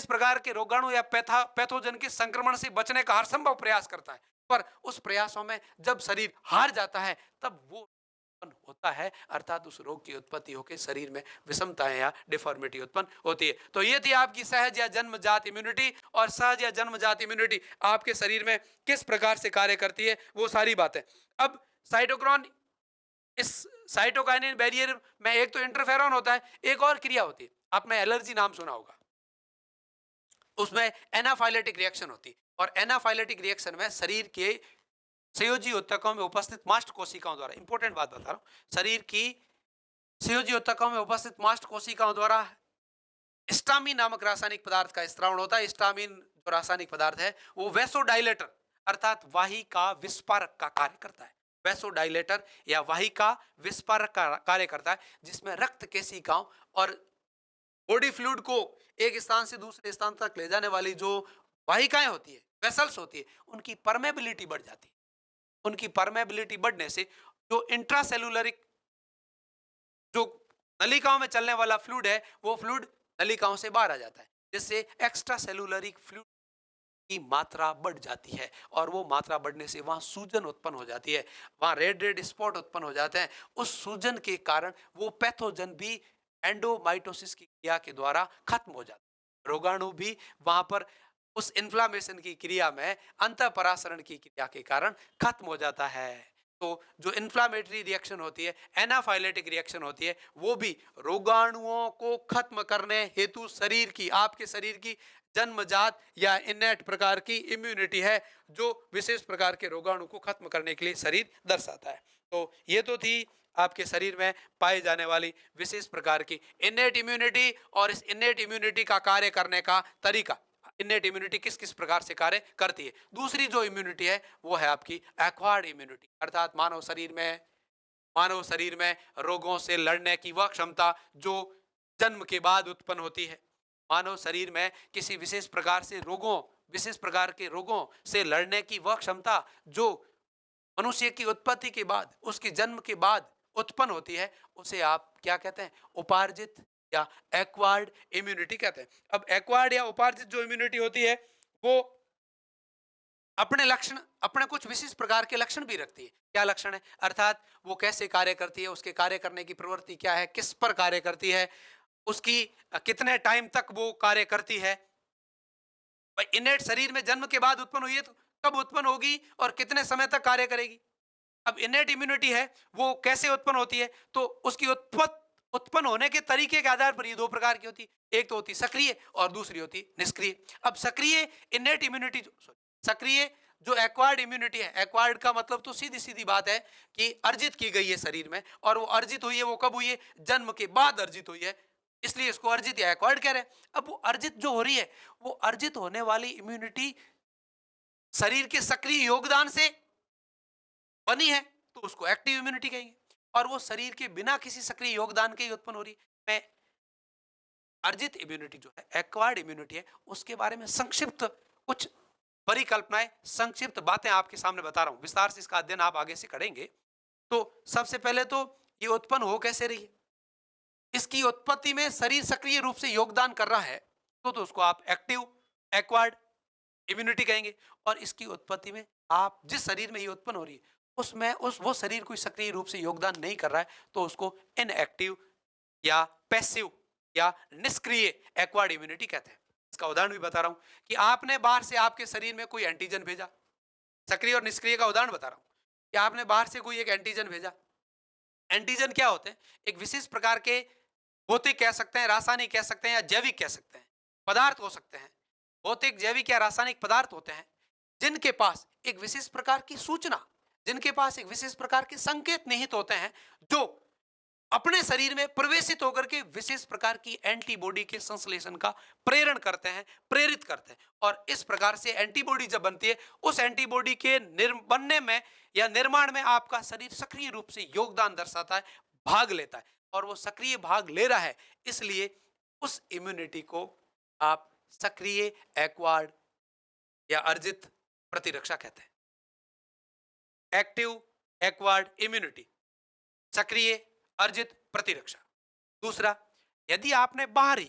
प्रकार के रोगाणु या पैथोजन के संक्रमण से बचने का हर संभव प्रयास करता है, पर उस प्रयासों में जब शरीर हार जाता है तब वो होता है, अर्थात उस रोग की उत्पत्ति होकर शरीर में विषमताएं या डिफॉर्मिटी उत्पन्न होती है। तो ये थी आपकी सहज या जन्मजात इम्यूनिटी, और सहज या जन्मजात इम्यूनिटी आपके शरीर में किस प्रकार से कार्य करती है वो सारी बातें। अब साइटोक्रोन, इस साइटोकाइनिन बैरियर में एक तो इंटरफेरॉन होता है, एक और क्रिया होती है, आपने एलर्जी नाम सुना होगा, उसमें एनाफाइलेटिक रिएक्शन होती है। और एनाफाइलेटिक रिएक्शन में शरीर के संयोजी ऊतकों में उपस्थित मास्ट कोशिकाओं द्वारा, इंपॉर्टेंट बात बता रहा हूं, शरीर की संयोजी ऊतकों में उपस्थित मास्ट कोशिकाओं द्वारा हिस्टामिन नामक रासायनिक पदार्थ का स्त्रावण होता है। हिस्टामिन जो रासायनिक पदार्थ है वो वैसोडाइलेटर अर्थात वाहिका विस्पारक का कार्य करता है। वैसोडाइलेटर या वाहिका विस्पारक का कार्य करता है, जिसमें रक्त केशिकाओं और बॉडी फ्लूइड को एक स्थान से दूसरे स्थान तक ले जाने वाली जो वाहिकाएं होती है, वेसल्स होती है, उनकी परमेबिलिटी बढ़ जाती है। उनकी परमेबिलिटी बढ़ने से जो इंट्रासेलुलरिक जो नलिकाओं में चलने वाला फ्लूइड है वो फ्लूइड नलिकाओं से बाहर आ जाता है, जिससे एक्स्ट्रा सेलुलरिक फ्लूइड की मात्रा बढ़ जाती है और वो मात्रा बढ़ने से वहां सूजन उत्पन्न हो जाती है, वहां रेड स्पॉट उत्पन्न हो जाते हैं। उस सूजन के कारण वो पैथोजन भी एंडोमाइटोसिस की क्रिया के द्वारा खत्म हो जाता है। रोगाणु भी वहां पर उस इन्फ्लामेशन की क्रिया में अंतःपरासरण की क्रिया के कारण खत्म हो जाता है। तो जो इन्फ्लामेटरी रिएक्शन होती है, एनाफाइलेटिक रिएक्शन होती है, वो भी रोगाणुओं को खत्म करने हेतु आपके शरीर की जन्मजात या इनेट प्रकार की इम्यूनिटी है जो विशेष प्रकार के रोगाणु को खत्म करने के लिए शरीर दर्शाता है। तो ये तो थी आपके शरीर में पाई जाने वाली विशेष प्रकार की इनेट इम्यूनिटी और इस इनेट इम्यूनिटी का कार्य करने का तरीका। इनेट इम्यूनिटी किस किस प्रकार से कार्य करती है। दूसरी जो इम्यूनिटी है वो है आपकी एक्वायर्ड इम्यूनिटी, अर्थात मानव शरीर में रोगों से लड़ने की वह क्षमता जो जन्म के बाद उत्पन्न होती है। मानव शरीर में किसी विशेष प्रकार के रोगों से लड़ने की वह क्षमता जो मनुष्य की उत्पत्ति के बाद, उसके जन्म के बाद उत्पन्न होती है, उसे आप क्या कहते हैं? उपार्जित या एक्वायर्ड इम्यूनिटी कहते हैं। अब एक्वायर्ड या उपार्जित जो इम्यूनिटी होती है वो अपने कुछ विशिष्ट प्रकार के लक्षण भी रखती है। क्या लक्षण है? अर्थात वो कैसे कार्य करती है, उसके कार्य करने की प्रवृत्ति क्या है, किस पर कार्य करती है, उसकी कितने टाइम तक वो कार्य करती है। इनेट शरीर में जन्म के बाद उत्पन्न हुई है तो कब उत्पन्न होगी और कितने समय तक कार्य करेगी। अब इनेट इम्यूनिटी है वो कैसे उत्पन्न होती है, तो उसकी उत्पन्न होने के तरीके के आधार पर ये दो प्रकार की होती है। एक तो होती सक्रिय और दूसरी होती निष्क्रिय। अब सक्रिय इनेट इम्यूनिटी, सक्रिय जो एक्वायर्ड इम्यूनिटी है, एक्वायर्ड का मतलब तो सीधी सीधी बात है कि अर्जित की गई है शरीर में, और वो अर्जित हुई है, वो कब हुई है? जन्म के बाद अर्जित हुई है, इसलिए इसको अर्जित या एक्वायर्ड कह रहे हैं। अब वो अर्जित जो हो रही है, वो अर्जित होने वाली इम्यूनिटी शरीर के सक्रिय योगदान से बनी है तो उसको एक्टिव इम्यूनिटी कहेंगे, और वो शरीर के बिना किसी सक्रिय योगदान के ही उत्पन्न हो रही है। मैं अर्जित इम्यूनिटी जो है, एक्वायर्ड इम्यूनिटी है, उसके बारे में संक्षिप्त कुछ परिकल्पनाएं, संक्षिप्त बातें आपके सामने बता रहा हूं। विस्तार से इसका अध्ययन आप आगे से करेंगे। तो सबसे पहले तो ये उत्पन्न हो कैसे रही है, इसकी उत्पत्ति में शरीर सक्रिय रूप से योगदान कर रहा है तो उसको आप एक्टिव एक्वायर्ड इम्यूनिटी कहेंगे। और इसकी उत्पत्ति में आप जिस शरीर में ये उत्पन्न हो रही है उसमें उस वो शरीर कोई सक्रिय रूप से योगदान नहीं कर रहा है, तो उसको इनएक्टिव या पैसिव या निष्क्रिय एक्वायर्ड इम्यूनिटी कहते हैं। इसका उदाहरण भी बता रहा हूं कि आपने बाहर से आपके शरीर में कोई एंटीजन भेजा। सक्रिय और निष्क्रिय का उदाहरण बता रहा हूं कि आपने बाहर से कोई एक एंटीजन भेजा। एंटीजन क्या होते हैं? एक विशेष प्रकार के भौतिक कह सकते हैं, रासायनिक कह सकते हैं या जैविक कह सकते हैं, पदार्थ हो सकते हैं। भौतिक, जैविक या रासायनिक पदार्थ होते हैं जिनके पास एक विशेष प्रकार की सूचना, जिनके पास एक विशेष प्रकार के संकेत निहित होते हैं, जो अपने शरीर में प्रवेशित होकर के विशेष प्रकार की एंटीबॉडी के संश्लेषण का प्रेरण करते हैं, प्रेरित करते हैं। और इस प्रकार से एंटीबॉडी जब बनती है, उस एंटीबॉडी के बनने में या निर्माण में आपका शरीर सक्रिय रूप से योगदान दर्शाता है, भाग लेता है। और वो सक्रिय भाग ले रहा है, इसलिए उस इम्यूनिटी को आप सक्रिय एक्वायर्ड या अर्जित प्रतिरक्षा कहते हैं। एक्टिव एक्वायर्ड इम्यूनिटी, सक्रिय अर्जित प्रतिरक्षा। दूसरा, यदि आपने बाहरी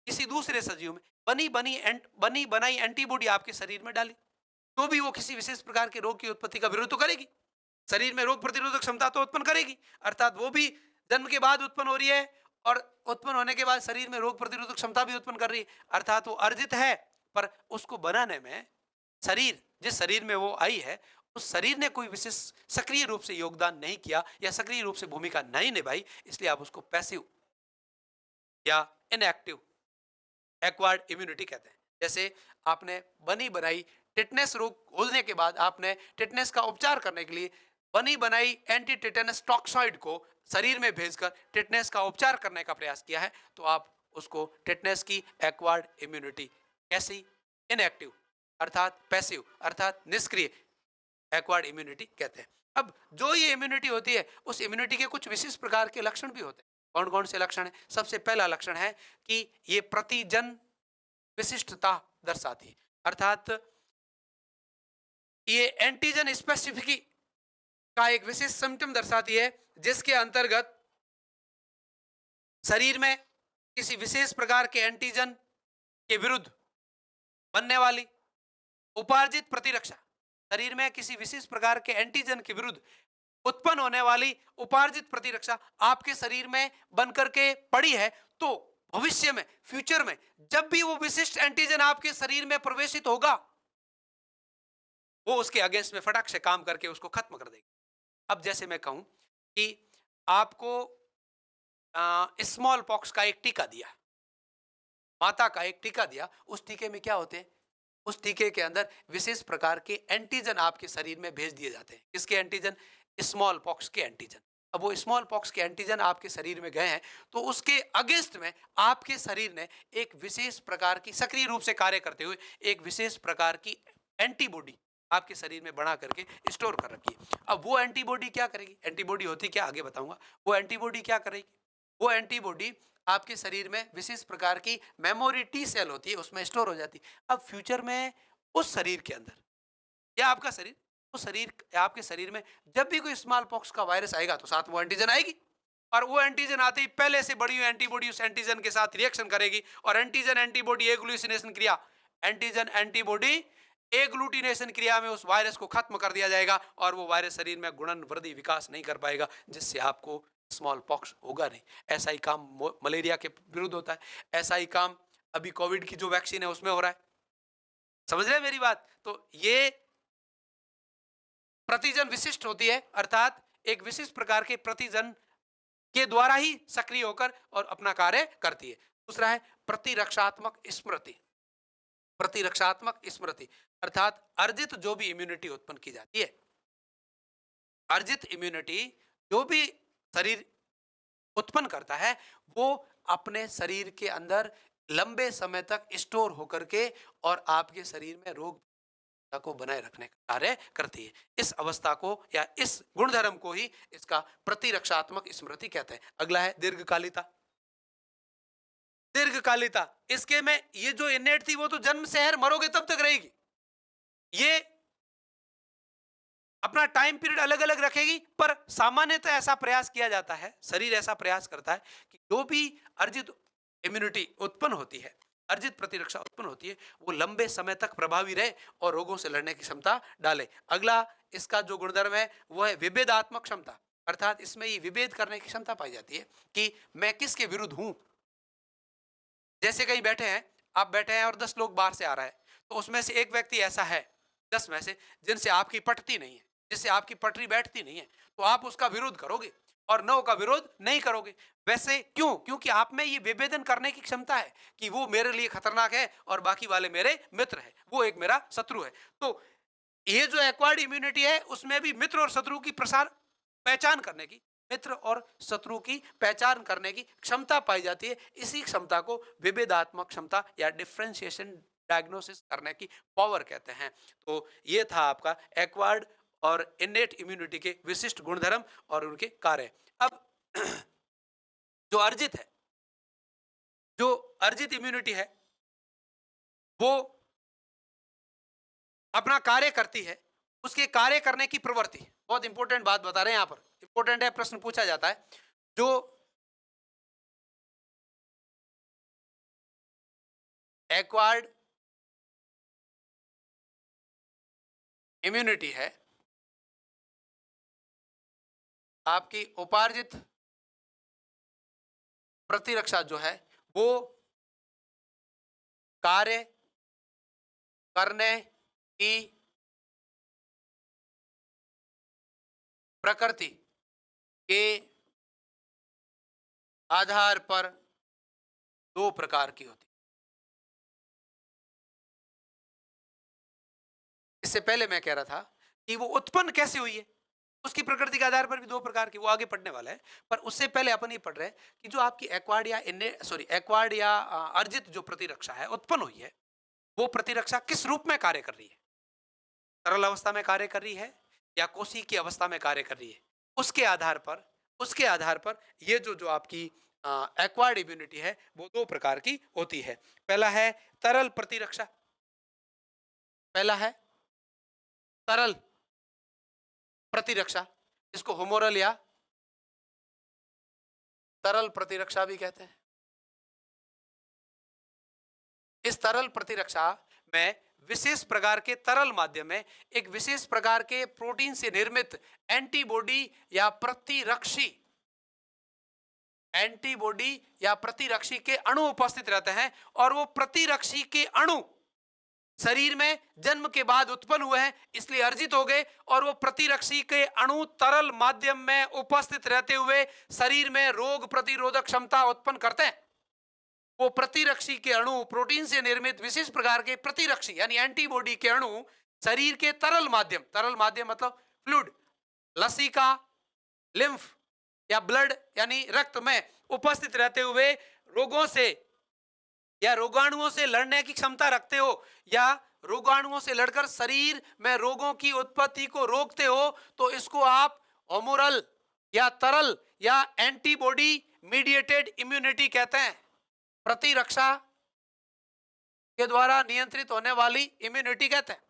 किसी दूसरे सजीव में बनी बनाई एंटीबॉडी आपके शरीर में डाली, तो भी वो किसी विशेष प्रकार के रोग की उत्पत्ति का विरोध तो करेगी। शरीर में रोग प्रतिरोधक क्षमता तो उत्पन्न करेगी, अर्थात वो भी जन्म के बाद उत्पन्न हो रही है और उत्पन्न होने के बाद शरीर में रोग प्रतिरोधक क्षमता भी उत्पन्न कर रही है, अर्थात वो अर्जित है। पर उसको बनाने में शरीर, जिस शरीर में वो आई है, उस शरीर ने कोई विशेष सक्रिय रूप से योगदान नहीं किया या सक्रिय रूप से भूमिका नहीं निभाई, इसलिए आप उसको पैसिव या इनएक्टिव एक्वायर्ड इम्यूनिटी कहते हैं। जैसे आपने बनी बनाई टिटनेस रोग होने के बाद आपने टिटनेस का उपचार करने के लिए बनी बनाई एंटी टिटेनस टॉक्सॉइड को शरीर में भेजकर टिटनेस का उपचार करने का प्रयास किया है, तो आप उसको टिटनेस की एक्वायर्ड इम्यूनिटी, कैसी? इनएक्टिव अर्थात पैसिव अर्थात निष्क्रिय एक्वायर्ड इम्यूनिटी कहते हैं। अब जो ये इम्यूनिटी होती है, उस इम्यूनिटी के कुछ विशेष प्रकार के लक्षण भी होते हैं। कौन कौन से लक्षण है? सबसे पहला लक्षण है कि ये प्रतिजन विशिष्टता दर्शाती है, अर्थात ये एंटीजन स्पेसिफिक का एक विशेष सिम्टम दर्शाती है, जिसके अंतर्गत शरीर में किसी विशेष प्रकार के एंटीजन के विरुद्ध बनने वाली उपार्जित प्रतिरक्षा, शरीर में किसी विशेष प्रकार के एंटीजन के विरुद्ध उत्पन्न होने वाली उपार्जित प्रतिरक्षा आपके शरीर में बनकर के पड़ी है, तो भविष्य में, फ्यूचर में, जब भी वो विशिष्ट एंटीजन आपके शरीर में प्रवेशित होगा, वो उसके अगेंस्ट में फटाक से काम करके उसको खत्म कर देगी। अब जैसे मैं कहूं कि आपको स्मॉल पॉक्स का एक टीका दिया, माता का एक टीका दिया, उस टीके में क्या होते हैं? उस टीके के अंदर विशेष प्रकार के एंटीजन आपके शरीर में भेज दिए जाते हैं। किसके एंटीजन? स्मॉल पॉक्स के एंटीजन। अब वो स्मॉल पॉक्स के एंटीजन आपके शरीर में गए हैं, तो उसके अगेंस्ट में आपके शरीर ने एक विशेष प्रकार की सक्रिय रूप से कार्य करते हुए एक विशेष प्रकार की एंटीबॉडी आपके शरीर में बना करके स्टोर कर रखी है। अब वो एंटीबॉडी क्या करेगी? एंटीबॉडी होती क्या, आगे बताऊंगा। वो एंटीबॉडी क्या करेगी? वो एंटीबॉडी आपके शरीर में विशेष प्रकार की मेमोरी टी सेल होती है, उसमें स्टोर हो जाती है। अब फ्यूचर में उस शरीर के अंदर या आपका शरीर, उस शरीर, आपके शरीर में जब भी कोई स्मॉल पॉक्स का वायरस आएगा, तो साथ वो एंटीजन आएगी, और वो एंटीजन आते ही पहले से बड़ी हुई एंटीबॉडी उस एंटीजन के साथ रिएक्शन करेगी, और एंटीजन एंटीबॉडी एग्लूटिनेशन क्रिया, एंटीजन एंटीबॉडी एग्लूटिनेशन क्रिया में उस वायरस को खत्म कर दिया जाएगा, और वो वायरस शरीर में गुणन वृद्धि विकास नहीं कर पाएगा, जिससे आपको स्मॉल पॉक्स होगा नहीं। ऐसा ही काम मलेरिया के विरुद्ध होता है, ऐसा ही काम अभी कोविड की जो वैक्सीन है उसमें हो रहा है। समझ रहे हैं मेरी बात? तो ये प्रतिजन विशिष्ट होती है, अर्थात एक विशिष्ट प्रकार के प्रतिजन के द्वारा ही सक्रिय होकर और अपना कार्य करती है। दूसरा है प्रतिरक्षात्मक स्मृति। प्रतिरक्षात्मक स्मृति अर्थात अर्जित जो भी इम्यूनिटी उत्पन्न की जाती है, अर्जित इम्यूनिटी जो भी शरीर उत्पन्न करता है, वो अपने शरीर के अंदर लंबे समय तक स्टोर होकर के और आपके शरीर में रोग को बनाए रखने का कार्य करती है। इस अवस्था को या इस गुणधर्म को ही इसका प्रतिरक्षात्मक स्मृति कहते हैं। अगला है दीर्घकालिता। दीर्घकालिता, इसके में ये जो इनेट थी वो तो जन्म से है, मरोगे तब तक रहेगी। ये अपना टाइम पीरियड अलग अलग रखेगी, पर सामान्यतः ऐसा प्रयास किया जाता है, शरीर ऐसा प्रयास करता है कि जो भी अर्जित इम्यूनिटी उत्पन्न होती है, अर्जित प्रतिरक्षा उत्पन्न होती है वो लंबे समय तक प्रभावी रहे और रोगों से लड़ने की क्षमता डाले। अगला इसका जो गुणधर्म है वो है विभेदात्मक क्षमता, अर्थात इसमें ये विभेद करने की क्षमता पाई जाती है कि मैं किसके विरुद्ध हूं। जैसे कहीं बैठे हैं, आप बैठे हैं और 10 लोग बाहर से आ रहा है, तो उसमें से एक व्यक्ति ऐसा है 10 में से जिनसे आपकी पटती नहीं है, जिससे आपकी पटरी बैठती नहीं है, तो आप उसका विरोध करोगे और 9 का विरोध नहीं करोगे। वैसे क्यों? क्योंकि आप में ये विभेदन करने की क्षमता है कि वो मेरे लिए खतरनाक है और बाकी वाले मेरे मित्र है, वो एक मेरा शत्रु है। तो ये जो एक्वायर्ड इम्यूनिटी है उसमें भी मित्र और शत्रु की प्रसार पहचान करने की, मित्र और शत्रु की पहचान करने की क्षमता पाई जाती है। इसी क्षमता को विभेदात्मक क्षमता या डिफरेंशिएशन डायग्नोसिस करने की पावर कहते हैं। तो ये था आपका एक्वायर्ड और इनेट इम्यूनिटी के विशिष्ट गुणधर्म और उनके कार्य। अब जो अर्जित है, जो अर्जित इम्यूनिटी है वो अपना कार्य करती है, उसके कार्य करने की प्रवृत्ति, बहुत इंपॉर्टेंट बात बता रहे हैं, यहां पर इंपॉर्टेंट है, प्रश्न पूछा जाता है। जो एक्वायर्ड इम्यूनिटी है, आपकी उपार्जित प्रतिरक्षा जो है वो कार्य करने की प्रकृति के आधार पर दो प्रकार की होती है। इससे पहले मैं कह रहा था कि वो उत्पन्न कैसे हुई है, उसकी प्रकृति के आधार पर भी दो प्रकार की, वो आगे पढ़ने वाला है। पर उससे पहले अपन ये पढ़ रहे हैं कि जो आपकी एक्वायर्ड या एक्वायर्ड या अर्जित जो प्रतिरक्षा है उत्पन्न हुई है, वो प्रतिरक्षा किस रूप में कार्य कर रही है, तरल अवस्था में कार्य कर रही है या कोशी की अवस्था में कार्य कर रही है, उसके आधार पर ये जो जो आपकी एक्वायर्ड इम्यूनिटी है वो दो प्रकार की होती है। पहला है तरल प्रतिरक्षा, पहला है तरल प्रतिरक्षा, इसको होमोरल या तरल प्रतिरक्षा भी कहते हैं। इस तरल प्रतिरक्षा में विशेष प्रकार के तरल माध्यम में एक विशेष प्रकार के प्रोटीन से निर्मित एंटीबॉडी या प्रतिरक्षी के अणु उपस्थित रहते हैं और वो प्रतिरक्षी के अणु शरीर में जन्म के बाद उत्पन्न हुए हैं इसलिए अर्जित हो गए, और वो प्रतिरक्षी के अणु तरल माध्यम में उपस्थित रहते हुए शरीर में रोग प्रतिरोधक क्षमता उत्पन्न करते हैं। वो प्रतिरक्षी के अणु प्रोटीन से निर्मित विशेष प्रकार के प्रतिरक्षी यानी एंटीबॉडी के अणु शरीर के तरल माध्यम मतलब फ्लूइड, लसिका, लिम्फ या ब्लड यानी रक्त में उपस्थित रहते हुए रोगों से या रोगाणुओं से लड़ने की क्षमता रखते हो या रोगाणुओं से लड़कर शरीर में रोगों की उत्पत्ति को रोकते हो, तो इसको आप होमोरल या तरल या एंटीबॉडी मीडिएटेड इम्यूनिटी कहते हैं। प्रतिरक्षा के द्वारा नियंत्रित होने वाली इम्यूनिटी कहते हैं।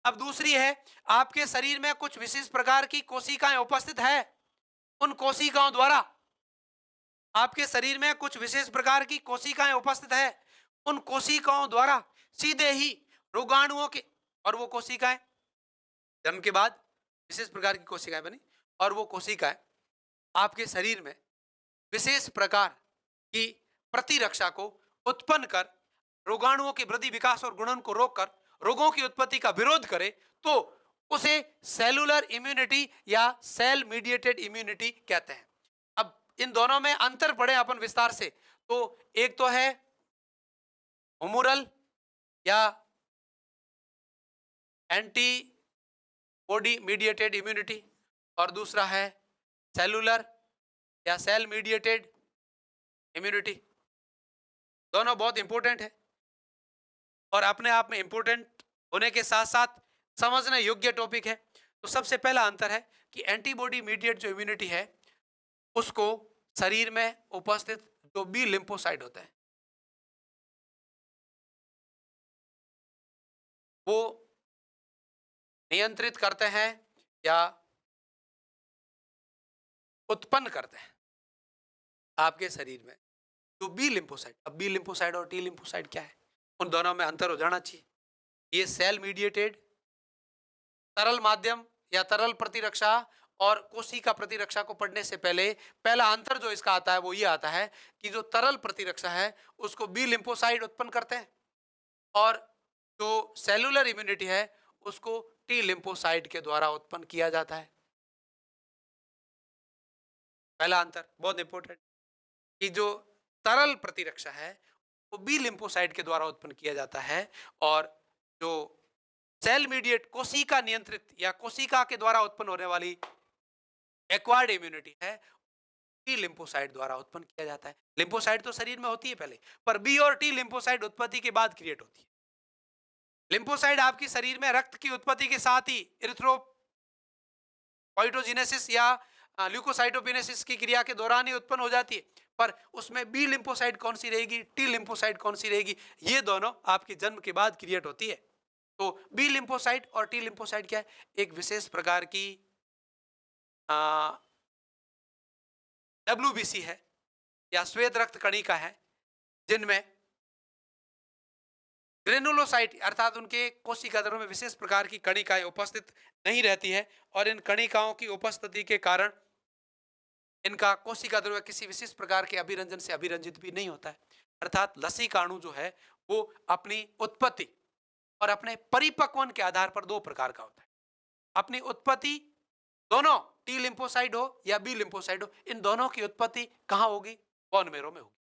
अब दूसरी है, आपके शरीर में कुछ विशेष प्रकार की कोशिकाएं उपस्थित है, उन कोशिकाओं द्वारा आपके शरीर में कुछ विशेष प्रकार की कोशिकाएं उपस्थित है, उन कोशिकाओं द्वारा सीधे ही रोगाणुओं के, और वो कोशिकाएं जन्म के बाद विशेष प्रकार की कोशिकाएं बनी और वो कोशिकाएं आपके शरीर में विशेष प्रकार की प्रतिरक्षा को उत्पन्न कर रोगाणुओं के वृद्धि विकास और गुणन को रोककर रोगों की उत्पत्ति का विरोध करे, तो उसे सेलुलर इम्यूनिटी या सेल मीडिएटेड इम्यूनिटी कहते हैं। अब इन दोनों में अंतर पढ़े अपन विस्तार से, तो एक तो है होमोरल या एंटीबॉडी मीडिएटेड इम्यूनिटी और दूसरा है सेलुलर या सेल मीडिएटेड इम्यूनिटी। दोनों बहुत इंपॉर्टेंट है और अपने आप में इंपॉर्टेंट होने के साथ साथ समझने योग्य टॉपिक है। तो सबसे पहला अंतर है कि एंटीबॉडी मीडिएट जो इम्यूनिटी है उसको शरीर में उपस्थित जो बी लिम्फोसाइट होते हैं वो नियंत्रित करते हैं या उत्पन्न करते हैं आपके शरीर में जो बी लिम्फोसाइट। अब बी लिम्फोसाइट और टी लिम्फोसाइट क्या है, उन दोनों में अंतर हो जाना चाहिए। ये सेल मीडिएटेड तरल माध्यम या तरल प्रतिरक्षा और कोशिका प्रतिरक्षा को पढ़ने से पहले पहला अंतर जो इसका आता है वो ये आता है कि जो तरल प्रतिरक्षा है उसको बी लिम्फोसाइट उत्पन्न करते हैं और जो सेलुलर इम्यूनिटी है उसको टी लिम्फोसाइट के द्वारा उत्पन्न किया जाता है। पहला अंतर बहुत इंपॉर्टेंट कि जो तरल प्रतिरक्षा है वो बी लिम्फोसाइट के द्वारा उत्पन्न किया जाता है और जो सेल मीडिएट कोशिका नियंत्रित या कोशिका के द्वारा उत्पन्न होने वाली एक्वायर्ड इम्यूनिटी है टी लिम्फोसाइट द्वारा उत्पन्न किया जाता है। लिम्फोसाइट तो शरीर में होती है पहले, पर बी और टी लिम्फोसाइट उत्पत्ति के बाद क्रिएट होती है। लिम्फोसाइट आपकी शरीर में रक्त की उत्पत्ति के साथ ही इरिथ्रोपोइटोजेनेसिस या ल्यूकोसाइटोपिनेसिस की क्रिया के दौरान ही उत्पन्न हो जाती है, पर उसमें बी लिम्फोसाइट कौन सी रहेगी, टी लिम्फोसाइट कौन सी रहेगी, ये दोनों आपके जन्म के बाद क्रिएट होती है। तो बी लिम्फोसाइट और टी लिम्फोसाइट क्या है, एक विशेष प्रकार की WBC है या श्वेत रक्त कणिका है जिनमें ग्रेनुलोसाइट अर्थात उनके कोशिका द्रव्य में विशेष प्रकार की कणिकाएं उपस्थित नहीं रहती है और इन कणिकाओं की उपस्थिति के कारण इनका कोशिका द्रव्य किसी विशेष प्रकार के अभिरंजन से अभिरंजित भी नहीं होता है। अर्थात लसिका अणु जो है वो अपनी उत्पत्ति और अपने परिपक्वन के आधार पर दो प्रकार का होता है। अपनी उत्पत्ति दोनों टी लिम्फोसाइट हो या बी लिम्फोसाइट हो, इन दोनों की उत्पत्ति कहां होगी, बोन मेरो में होगी।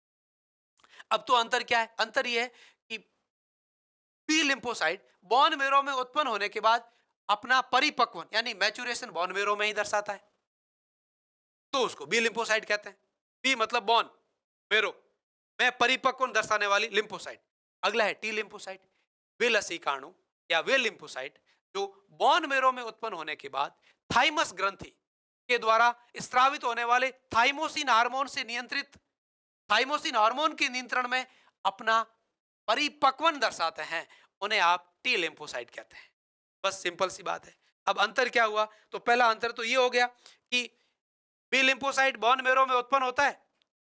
अब तो अंतर क्या है, अंतर यह है कि बी लिम्फोसाइट बोन मेरो में उत्पन्न होने के बाद अपना परिपक्वन यानी मैच्योरेशन बोन मेरो में ही दर्शाता है, तो उसको बी लिम्फोसाइट कहते हैं। बी मतलब बोन मेरो में परिपक्वन दर्शाने वाली लिम्फोसाइट। अगला है टी लिम्फोसाइट, वे लसिकाणु या वे लिम्फोसाइट जो बोन मेरो में उत्पन्न होने के बाद थाइमस ग्रंथि के द्वारा स्त्रावित होने वाले थाइमोसिन हार्मोन से नियंत्रित थाइमोसिन हार्मोन के नियंत्रण में अपना परिपक्वन दर्शाते हैं, उन्हें आप टी लिम्फोसाइट कहते हैं। बस सिंपल सी बात है। अब अंतर क्या हुआ, तो पहला अंतर तो ये हो गया कि बी लिम्फोसाइट बोन मेरो में उत्पन्न होता है,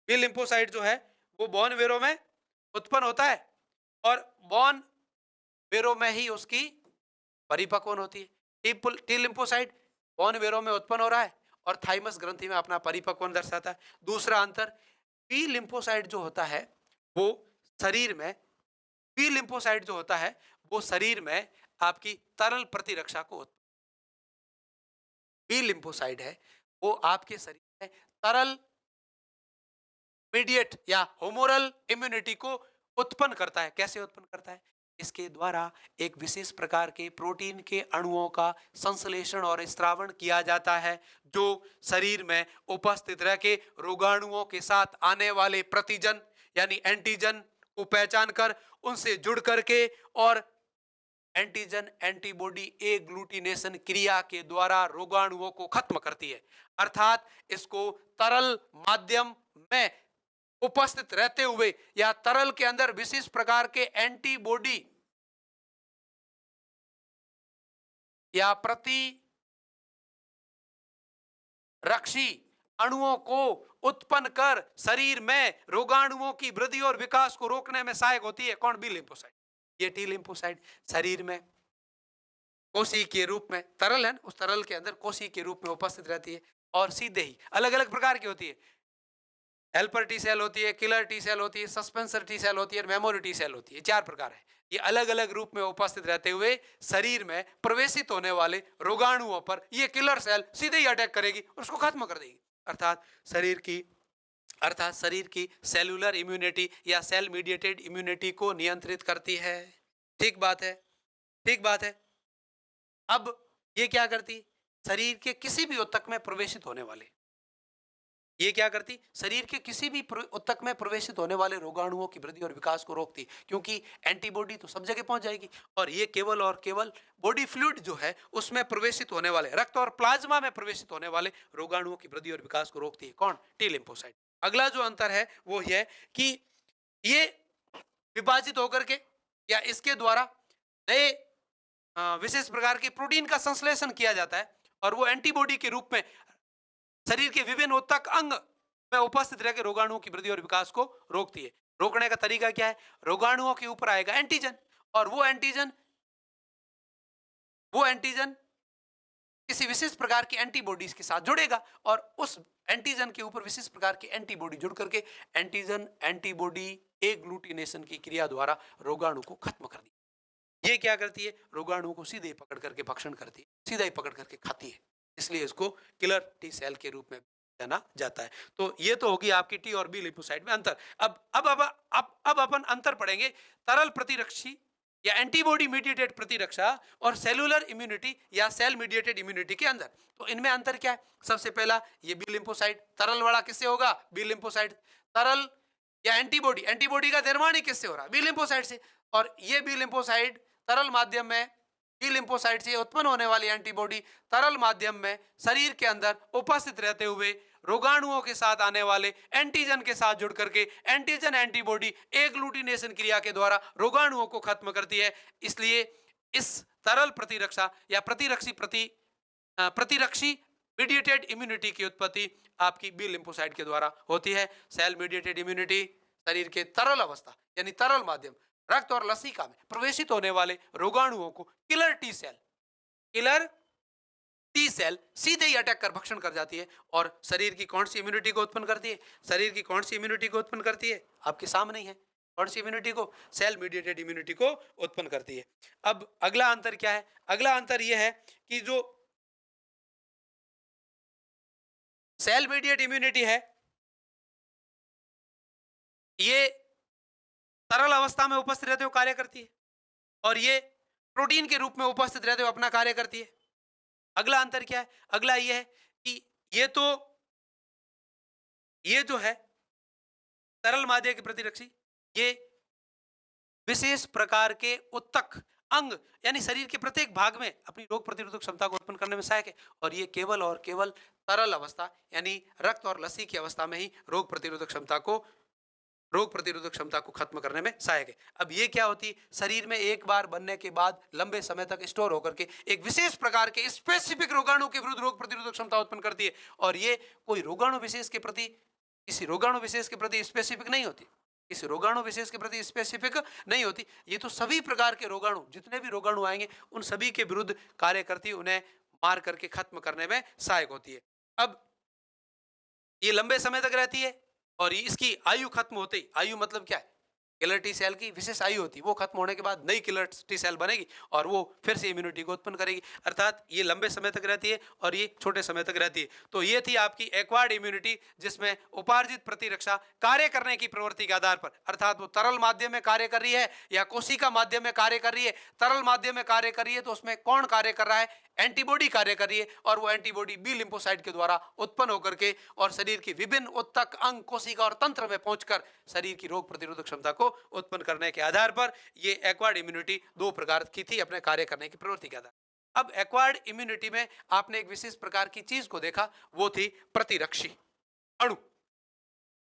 बी लिम्फोसाइट जो है वो बोन मेरो में उत्पन्न होता है और बोन मेरो में ही उसकी परिपक्वन होती है। टी लिम्फोसाइट बोन मेरो में उत्पन्न हो रहा है और थाइमस ग्रंथि में अपना परिपक्वन दर्शाता है। दूसरा अंतर, बी लिम्फोसाइट जो होता है वो शरीर में बी लिम्फोसाइट जो होता है वो शरीर में आपकी तरल प्रतिरक्षा को बी लिम्फोसाइट है वो आपके शरीर में तरल मीडिएट या होमोरल इम्यूनिटी को उत्पन्न करता है। कैसे उत्पन्न करता है, इसके द्वारा एक विशेष प्रकार के प्रोटीन के अणुओं का संश्लेषण और स्त्रावण किया जाता है जो शरीर में उपस्थित रह के रोगाणुओं के साथ आने वाले प्रतिजन यानी एंटीजन को पहचान कर उनसे जुड़ करके और एंटीजन एंटीबॉडी एग्लूटिनेशन क्रिया के द्वारा रोगाणुओं को खत्म करती है। अर्थात इसको तरल माध्यम में उपस्थित रहते हुए या तरल के अंदर विशेष प्रकार के एंटीबॉडी या प्रतिरक्षी अणुओं को उत्पन्न कर शरीर में रोगाणुओं की वृद्धि और विकास को रोकने में सहायक होती है। कौन, बी लिम्फोसाइट। ये टी लिम्फोसाइट शरीर में कोशी के रूप में तरल है, उस तरल के अंदर कोशी के रूप में उपस्थित रहती है और सीधे ही अलग अलग प्रकार की होती है। हेल्पर टी सेल होती है, किलर टी सेल होती है, सस्पेंसर टी सेल होती है और मेमोरी टी सेल होती है। चार प्रकार है। ये अलग अलग रूप में उपस्थित रहते हुए शरीर में प्रवेशित होने वाले रोगाणुओं पर ये किलर सेल सीधे ही अटैक करेगी और उसको खत्म कर देगी। अर्थात शरीर की सेलुलर इम्यूनिटी या सेल मीडिएटेड इम्यूनिटी को नियंत्रित करती है। ठीक बात है, ठीक बात है। अब ये क्या करती, शरीर के किसी भी ऊतक में प्रवेशित होने वाले ये क्या करती, शरीर के किसी भी ऊतक में प्रवेशित होने वाले रोगाणुओं की वृद्धि और विकास को रोकती, क्योंकि एंटीबॉडी तो सब जगह पहुंच जाएगी और ये केवल और केवल बॉडी फ्लूइड जो है उसमें प्रवेशित होने वाले रक्त और प्लाज्मा में प्रवेशित होने वाले रोगाणुओं की वृद्धि और विकास को रोकती है। कौन, टी लिम्फोसाइट। अगला जो अंतर है वो यह कि ये विभाजित होकर के या इसके द्वारा नए विशेष प्रकार के प्रोटीन का संश्लेषण किया जाता है और वो एंटीबॉडी के रूप में शरीर के विभिन्न ऊतक अंग में उपस्थित रहकर रोगाणुओं की वृद्धि और विकास को रोकती है। रोकने का तरीका क्या है? रोगाणुओं के ऊपर आएगा एंटीजन, और वो एंटीजन किसी विशेष प्रकार की एंटीबॉडीज के साथ जुड़ेगा, और उस एंटीजन के ऊपर विशेष प्रकार की एंटीबॉडी जुड़ करके एंटीजन एंटीबॉडी एग्लूटिनेशन की क्रिया द्वारा रोगाणु को खत्म कर दिया। ये क्या करती है? रोगाणु को सीधे पकड़ करके भक्षण करती है, सीधा ही पकड़ करके खाती है। इसलिए इसको किलर टी सेल के रूप में जाना जाता है। तो ये तो होगी आपकी टी और बी लिम्फोसाइट में अंतर। अब अपन अंतर पढ़ेंगे तरल प्रतिरक्षी या एंटीबॉडी मीडिएटेड प्रतिरक्षा और सेलुलर इम्यूनिटी या सेल मीडिएटेड इम्यूनिटी के अंदर। तो इनमें अंतर क्या है? सबसे पहला, ये बी लिम्फोसाइट तरल वाला किससे होगा? B lymphocyte. तरल या एंटीबॉडी, एंटीबॉडी का निर्माण ही किससे हो रहा है? बी लिम्फोसाइट से। और ये बी लिम्फोसाइट तरल माध्यम में बी लिम्फोसाइट से उत्पन्न होने वाली एंटीबॉडी तरल माध्यम में शरीर के अंदर उपस्थित रहते हुए रोगाणुओं के साथ आने वाले एंटीजन के साथ जुड़ करके एंटीजन एंटीबॉडी एग्लूटिनेशन क्रिया के द्वारा रोगाणुओं को खत्म करती है। इसलिए इस तरल प्रतिरक्षा या प्रतिरक्षी मीडिएटेड इम्यूनिटी की उत्पत्ति आपकी बी लिम्फोसाइट के द्वारा होती है। सेल मीडिएटेड इम्यूनिटी शरीर के तरल अवस्था यानी तरल माध्यम रक्त और लसिका में प्रवेशित होने वाले रोगाणुओं को किलर टी सेल सीधे ही अटैक कर भक्षण कर जाती है। और शरीर की कौन सी इम्यूनिटी को उत्पन्न करती है? शरीर की कौन सी इम्यूनिटी को उत्पन्न करती है? आपके सामने ही है। कौन सी इम्यूनिटी को? सेल मीडिएटेड इम्यूनिटी को उत्पन्न करती है। अब अगला अंतर क्या है? अगला अंतर यह है कि जो सेल मीडिएटेड इम्यूनिटी है ये तरल अवस्था में उपस्थित रहते हुए कार्य करती है, और ये प्रोटीन के रूप में उपस्थित रहते हुए अपना कार्य करती है। अगला अंतर क्या है? अगला ये है कि ये जो है तरल माध्यम की प्रतिरक्षी, ये विशेष प्रकार के उत्तक अंग यानी शरीर के प्रत्येक भाग में अपनी रोग प्रतिरोधक क्षमता को उत्पन्न करने में सहायक है, और ये केवल और केवल तरल अवस्था यानी रक्त और लसी की अवस्था में ही रोग प्रतिरोधक क्षमता को खत्म करने में सहायक है। अब ये क्या होती है? शरीर में एक बार बनने के बाद लंबे समय तक स्टोर होकर के एक विशेष प्रकार के स्पेसिफिक रोगाणु के विरुद्ध रोग प्रतिरोधक क्षमता उत्पन्न करती है, और ये कोई रोगाणु विशेष के प्रति किसी रोगाणु विशेष के प्रति स्पेसिफिक नहीं होती, किसी रोगाणु विशेष के प्रति स्पेसिफिक नहीं होती। ये तो सभी प्रकार के रोगाणु, जितने भी रोगाणु आएंगे उन सभी के विरुद्ध कार्य करती है, उन्हें मार करके खत्म करने में सहायक होती है। अब ये लंबे समय तक रहती है, और इसकी आयु खत्म होते ही, आयु मतलब क्या है? किलर टी सेल की विशेष आयु होती है, वो खत्म होने के बाद नई किलर टी सेल बनेगी और वो फिर से इम्यूनिटी को उत्पन्न करेगी। अर्थात ये लंबे समय तक रहती है और ये छोटे समय तक रहती है। तो ये थी आपकी एक्वायर्ड इम्यूनिटी, जिसमें उपार्जित प्रतिरक्षा कार्य करने की प्रवृत्ति के आधार पर, अर्थात वो तरल माध्यम में कार्य कर रही है या कोशिका माध्यम में कार्य कर रही है। तरल माध्यम में कार्य कर रही है तो उसमें कौन कार्य कर रहा है? एंटीबॉडी कार्य कर रही है, और वो एंटीबॉडी बी लिम्फोसाइट के द्वारा उत्पन्न होकर के और शरीर की विभिन्न उत्तक अंग कोशिका और तंत्र में पहुंचकर शरीर की रोग प्रतिरोधक क्षमता को उत्पन्न करने के आधार पर ये एक्वायर्ड इम्यूनिटी दो प्रकार की थी अपने कार्य करने की प्रवृत्ति के आधार। अब एक्वायर्ड इम्यूनिटी में आपने एक विशेष प्रकार की चीज को देखा, वो थी प्रतिरक्षी अणु,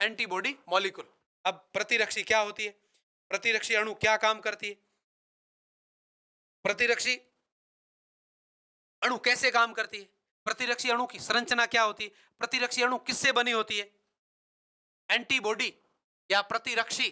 एंटीबॉडी मॉलिक्यूल। अब प्रतिरक्षी क्या होती है? प्रतिरक्षी अणु क्या काम करती है? प्रतिरक्षी अणु कैसे काम करती है? प्रतिरक्षी अणु की संरचना क्या होती है? प्रतिरक्षी अणु किससे बनी होती है? एंटीबॉडी या प्रतिरक्षी,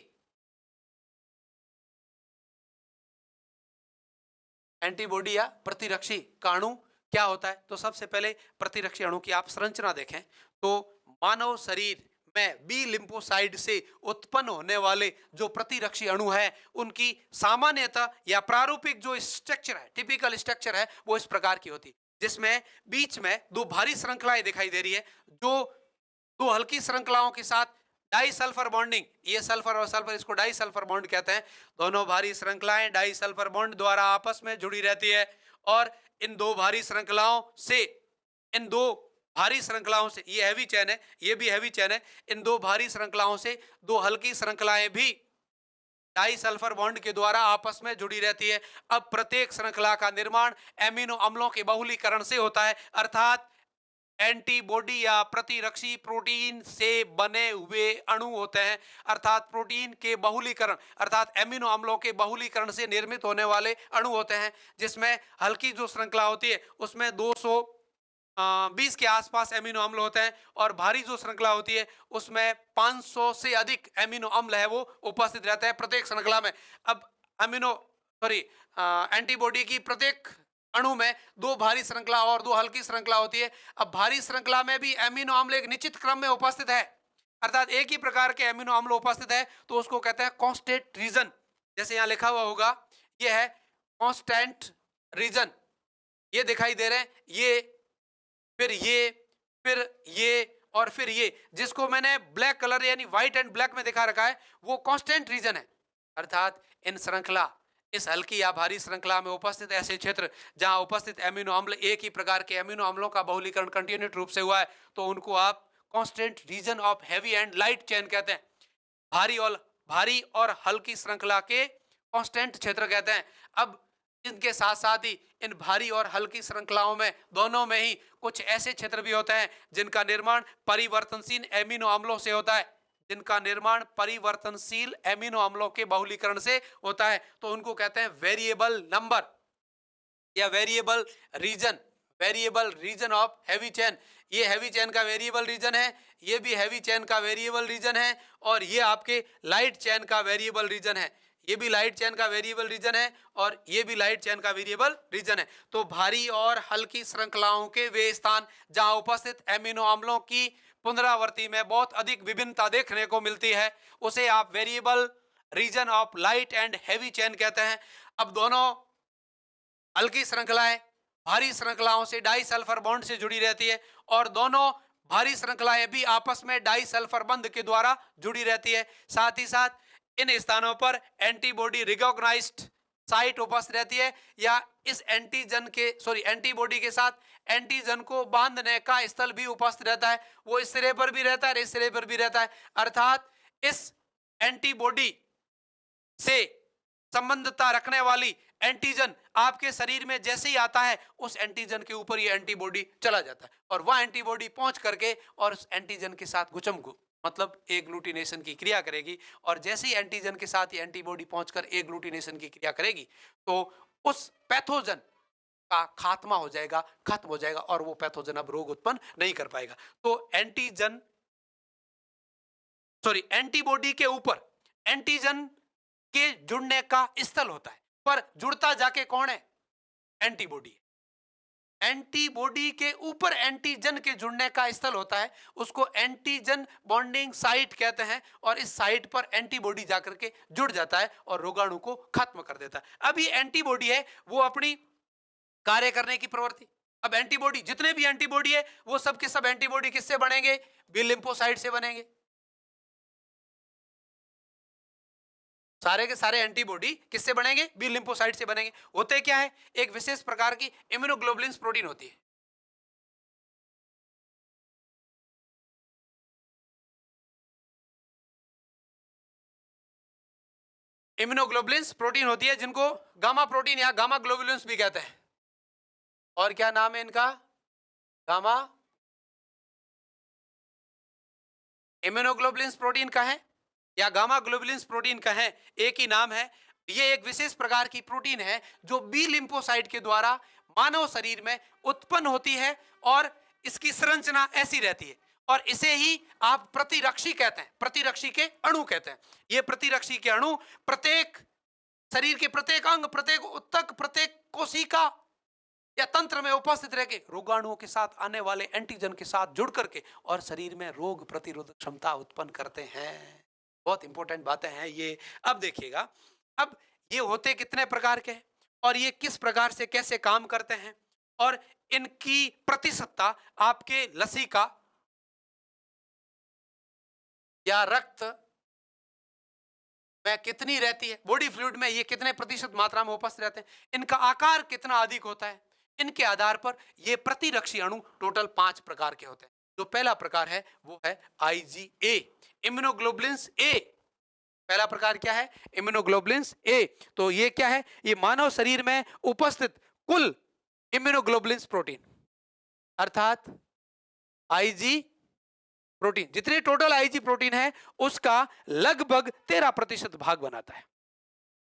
एंटीबॉडी या प्रतिरक्षी का अणु क्या होता है? तो सबसे पहले प्रतिरक्षी अणु की आप संरचना देखें तो मानव शरीर में बी लिम्फोसाइट से उत्पन्न होने वाले जो प्रतिरक्षी अणु है उनकी सामान्यतः या प्रारूपिक जो स्ट्रक्चर है, टिपिकल स्ट्रक्चर है, वो इस प्रकार की होती है, जिसमें बीच में दो भारी श्रृंखलाएं दिखाई दे रही है, जो दो हल्की श्रृंखलाओं के साथ डाई सल्फर बॉन्डिंग, ये सल्फर और सल्फर, इसको डाई सल्फर बॉन्ड कहते हैं। दोनों भारी श्रृंखलाएं डाई सल्फर बॉन्ड द्वारा आपस में जुड़ी रहती है, और इन दो भारी श्रृंखलाओं से ये हैवी चेन है, ये भी हैवी चेन है, इन दो भारी श्रृंखलाओं से दो हल्की श्रृंखलाएं भी डाई सल्फर बॉन्ड के द्वारा आपस में जुड़ी रहती है। अब प्रत्येक श्रृंखला का निर्माण एमिनो अम्लों के बहुलीकरण से होता है, अर्थात एंटीबॉडी या प्रतिरक्षी प्रोटीन से बने हुए अणु होते हैं, अर्थात प्रोटीन के बहुलीकरण अर्थात एमिनो अम्लों के बहुलीकरण से निर्मित होने वाले अणु होते हैं, जिसमें हल्की जो श्रृंखला होती है उसमें 200 20 के आसपास एमिनो अम्ल होते हैं और भारी जो श्रृंखला होती है उसमें 500 से अधिक एमिनो अम्ल है वो उपस्थित रहते हैं प्रत्येक श्रृंखला में। अब अमीनो सॉरी एंटीबॉडी की प्रत्येक अणु में दो भारी श्रृंखला और दो हल्की श्रृंखला होती है। अब भारी श्रृंखला में भी एमिनो अम्ल एक निश्चित क्रम में उपस्थित है, अर्थात एक ही प्रकार के एमिनो अम्ल उपस्थित है, तो उसको कहते हैं कांस्टेंट रीजन। जैसे यहाँ लिखा हुआ होगा, ये है कांस्टेंट रीजन, ये दिखाई दे रहे हैं, ये फिर ये फिर ये और फिर ये, जिसको मैंने ब्लैक कलर यानी व्हाइट एंड ब्लैक में दिखा रखा है, वो कांस्टेंट रीजन है। अर्थात इन श्रृंखला, इस हल्की या भारी श्रृंखला में उपस्थित ऐसे क्षेत्र जहां उपस्थित एमिनो अम्ल एक ही प्रकार के एमिनो अम्लों का बहुलीकरण कंटिन्यूट रूप से हुआ है, तो उनको आप constant region of heavy and light chain कहते हैं। भारी और हल्की श्रृंखला के कांस्टेंट क्षेत्र कहते हैं। अब इनके साथ साथ ही इन भारी और हल्की श्रृंखलाओं में दोनों में ही कुछ ऐसे क्षेत्र भी होते हैं जिनका निर्माण परिवर्तनशील एमिनो अम्लों से होता है, जिनका निर्माण परिवर्तनशील एमिनो अम्लों के बहुलीकरण से होता है, तो उनको कहते हैं वेरिएबल नंबर या variable region of heavy chain. ये हैवी चेन का वेरिएबल रीजन है, ये भी हैवी चेन का वेरिएबल रीजन है, और ये आपके लाइट चेन का वेरिएबल रीजन है। ये भी लाइट चेन का वेरिएबल रीजन है और ये भी लाइट चेन का वेरिएबल रीजन है। तो भारी और हल्की श्रृंखलाओं के वे स्थान जहां उपस्थित एमिनो अम्लों की पुनरावृत्ति में बहुत अधिक विभिन्नता देखने को मिलती है, उसे आप variable region of light and heavy chain कहते हैं। अब दोनों हल्की श्रृंखलाएं भारी श्रृंखलाओं से डाई सल्फर बॉन्ड से जुड़ी रहती है और दोनों भारी श्रृंखलाएं भी आपस में डाई सल्फर बंध के द्वारा जुड़ी रहती है। साथ ही साथ इन स्थानों पर एंटीबॉडी रिकॉग्नाइज्ड साइट उपस्थित रहती है, या इस एंटीबॉडी के साथ एंटीजन को बांधने का स्थल भी उपस्थित रहता है। वो इस सिरे पर भी रहता है, इस सिरे पर भी रहता है। अर्थात इस एंटीबॉडी से संबंधता रखने वाली एंटीजन आपके शरीर में जैसे ही आता है, उस एंटीजन के ऊपर ये एंटीबॉडी चला जाता है और वह एंटीबॉडी पहुंच करके और उस एंटीजन के साथ मतलब एग्लूटिनेशन की क्रिया करेगी, और जैसे ही एंटीजन के साथ ये एंटीबॉडी पहुंचकर एग्लूटिनेशन की क्रिया करेगी, तो उस पैथोजन का खात्मा हो जाएगा, खत्म हो जाएगा, और वो पैथोजन अब रोग उत्पन्न नहीं कर पाएगा। तो एंटीबॉडी के ऊपर एंटीजन के जुड़ने का स्थल होता है, पर जुड़ता जाके कौन है? एंटीबॉडी। एंटीबॉडी के ऊपर एंटीजन के जुड़ने का स्थल होता है, उसको एंटीजन बॉन्डिंग साइट कहते हैं, और इस साइट पर एंटीबॉडी जाकर के जुड़ जाता है और रोगाणु को खत्म कर देता है। अब ये एंटीबॉडी है, वो अपनी कार्य करने की प्रवृत्ति, अब एंटीबॉडी, जितने भी एंटीबॉडी है वो सब के सब एंटीबॉडी किससे बनेंगे? बी लिम्फोसाइट से बनेंगे। सारे के सारे एंटीबॉडी किससे बनेंगे? बी लिम्फोसाइट से बनेंगे। होते क्या है? एक विशेष प्रकार की इम्यूनोग्लोबुलिन्स प्रोटीन होती है। इम्यूनोग्लोबुलिन्स प्रोटीन होती है जिनको गामा प्रोटीन या गामा ग्लोबुलिन्स भी कहते हैं। और क्या नाम है इनका? गामा इम्यूनोग्लोबुलिन्स प्रोटीन का है या गामा ग्लोबुलिन्स प्रोटीन का है, एक ही नाम है। ये एक विशेष प्रकार की प्रोटीन है जो बी लिम्फोसाइट के द्वारा मानव शरीर में उत्पन्न होती है, और इसकी संरचना ऐसी रहती है, और इसे ही आप प्रतिरक्षी कहते हैं, प्रतिरक्षी के अणु कहते हैं। ये प्रतिरक्षी के अणु प्रत्येक शरीर के प्रत्येक अंग, प्रत्येक उत्तक, प्रत्येक कोशिका या तंत्र में उपस्थित रह के रोगाणुओं के साथ आने वाले एंटीजन के साथ जुड़ करके और शरीर में रोग प्रतिरोधक क्षमता उत्पन्न करते हैं। बहुत इंपॉर्टेंट बातें हैं ये। अब देखिएगा, अब ये होते कितने प्रकार के हैं और ये किस प्रकार से कैसे काम करते हैं, और इनकी प्रतिशतता आपके लसीका या रक्त में कितनी रहती है, बॉडी फ्लूइड में ये कितने प्रतिशत मात्रा में उपस्थित रहते हैं, इनका आकार कितना अधिक होता है, इनके आधार पर ये प्रतिरक्षी अणु टोटल 5 प्रकार के होते हैं। जो पहला प्रकार है वो है IgA, इम्यूनोग्लोबुलिन्स ए। पहला प्रकार क्या है? इम्यूनोग्लोबुलिन्स ए। तो ये क्या है? ये मानव शरीर में उपस्थित कुल इम्यूनोग्लोबुलिन्स प्रोटीन, अर्थात IG प्रोटीन, जितने टोटल IG प्रोटीन है उसका लगभग 13% भाग बनाता है।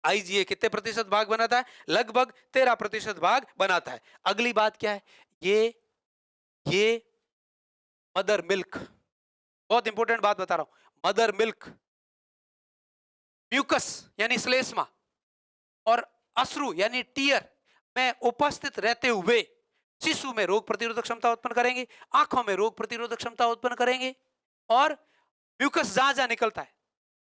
IgA कितने प्रतिशत भाग बनाता है? लगभग 13% भाग बनाता है। अगली बात क्या है? ये ये मदर मिल्क, बहुत इंपॉर्टेंट बात बता रहा हूं, मदर मिल्क, म्यूकस यानी श्लेष्मा और अश्रु यानी टीयर में उपस्थित रहते हुए शिशु में रोग प्रतिरोधक क्षमता उत्पन्न करेंगे, आंखों में रोग प्रतिरोधक क्षमता उत्पन्न करेंगे, और म्यूकस जहां जहां निकलता है,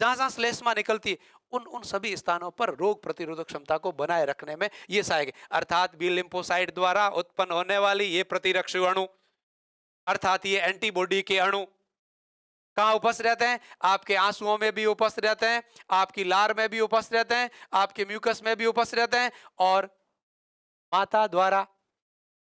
जहां जहां श्लेष्मा निकलती है, उन उन सभी स्थानों पर रोग प्रतिरोधक क्षमता को बनाए रखने में ये सहायक है। अर्थात बी लिम्फोसाइट द्वारा उत्पन्न होने वाली ये प्रतिरक्षी अणु, अर्थात ये एंटीबॉडी के अणु कहां उपस्थित रहते हैं? आपके आंसुओं में भी उपस्थित रहते हैं, आपकी लार में भी उपस्थित रहते हैं, आपके म्यूकस में भी उपस्थित रहते हैं, और माता द्वारा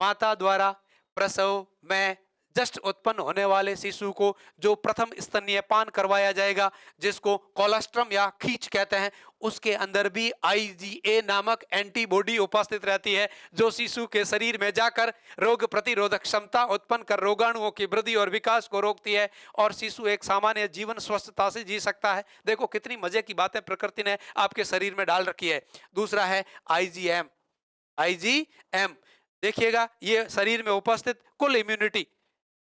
माता द्वारा प्रसव में जस्ट उत्पन्न होने वाले शिशु को जो प्रथम स्तनीय पान करवाया जाएगा, जिसको कोलोस्ट्रम या खींच कहते हैं, उसके अंदर भी आईजीए नामक एंटीबॉडी उपस्थित रहती है, जो शिशु के शरीर में जाकर रोग प्रतिरोधक क्षमता उत्पन्न कर रोगाणुओं की वृद्धि और विकास को रोकती है, और शिशु एक सामान्य जीवन स्वस्थता से जी सकता है। देखो कितनी मजे की बातें प्रकृति ने आपके शरीर में डाल रखी है। दूसरा है आईजीएम। आईजीएम देखिएगा, ये शरीर में उपस्थित कुल इम्यूनिटी,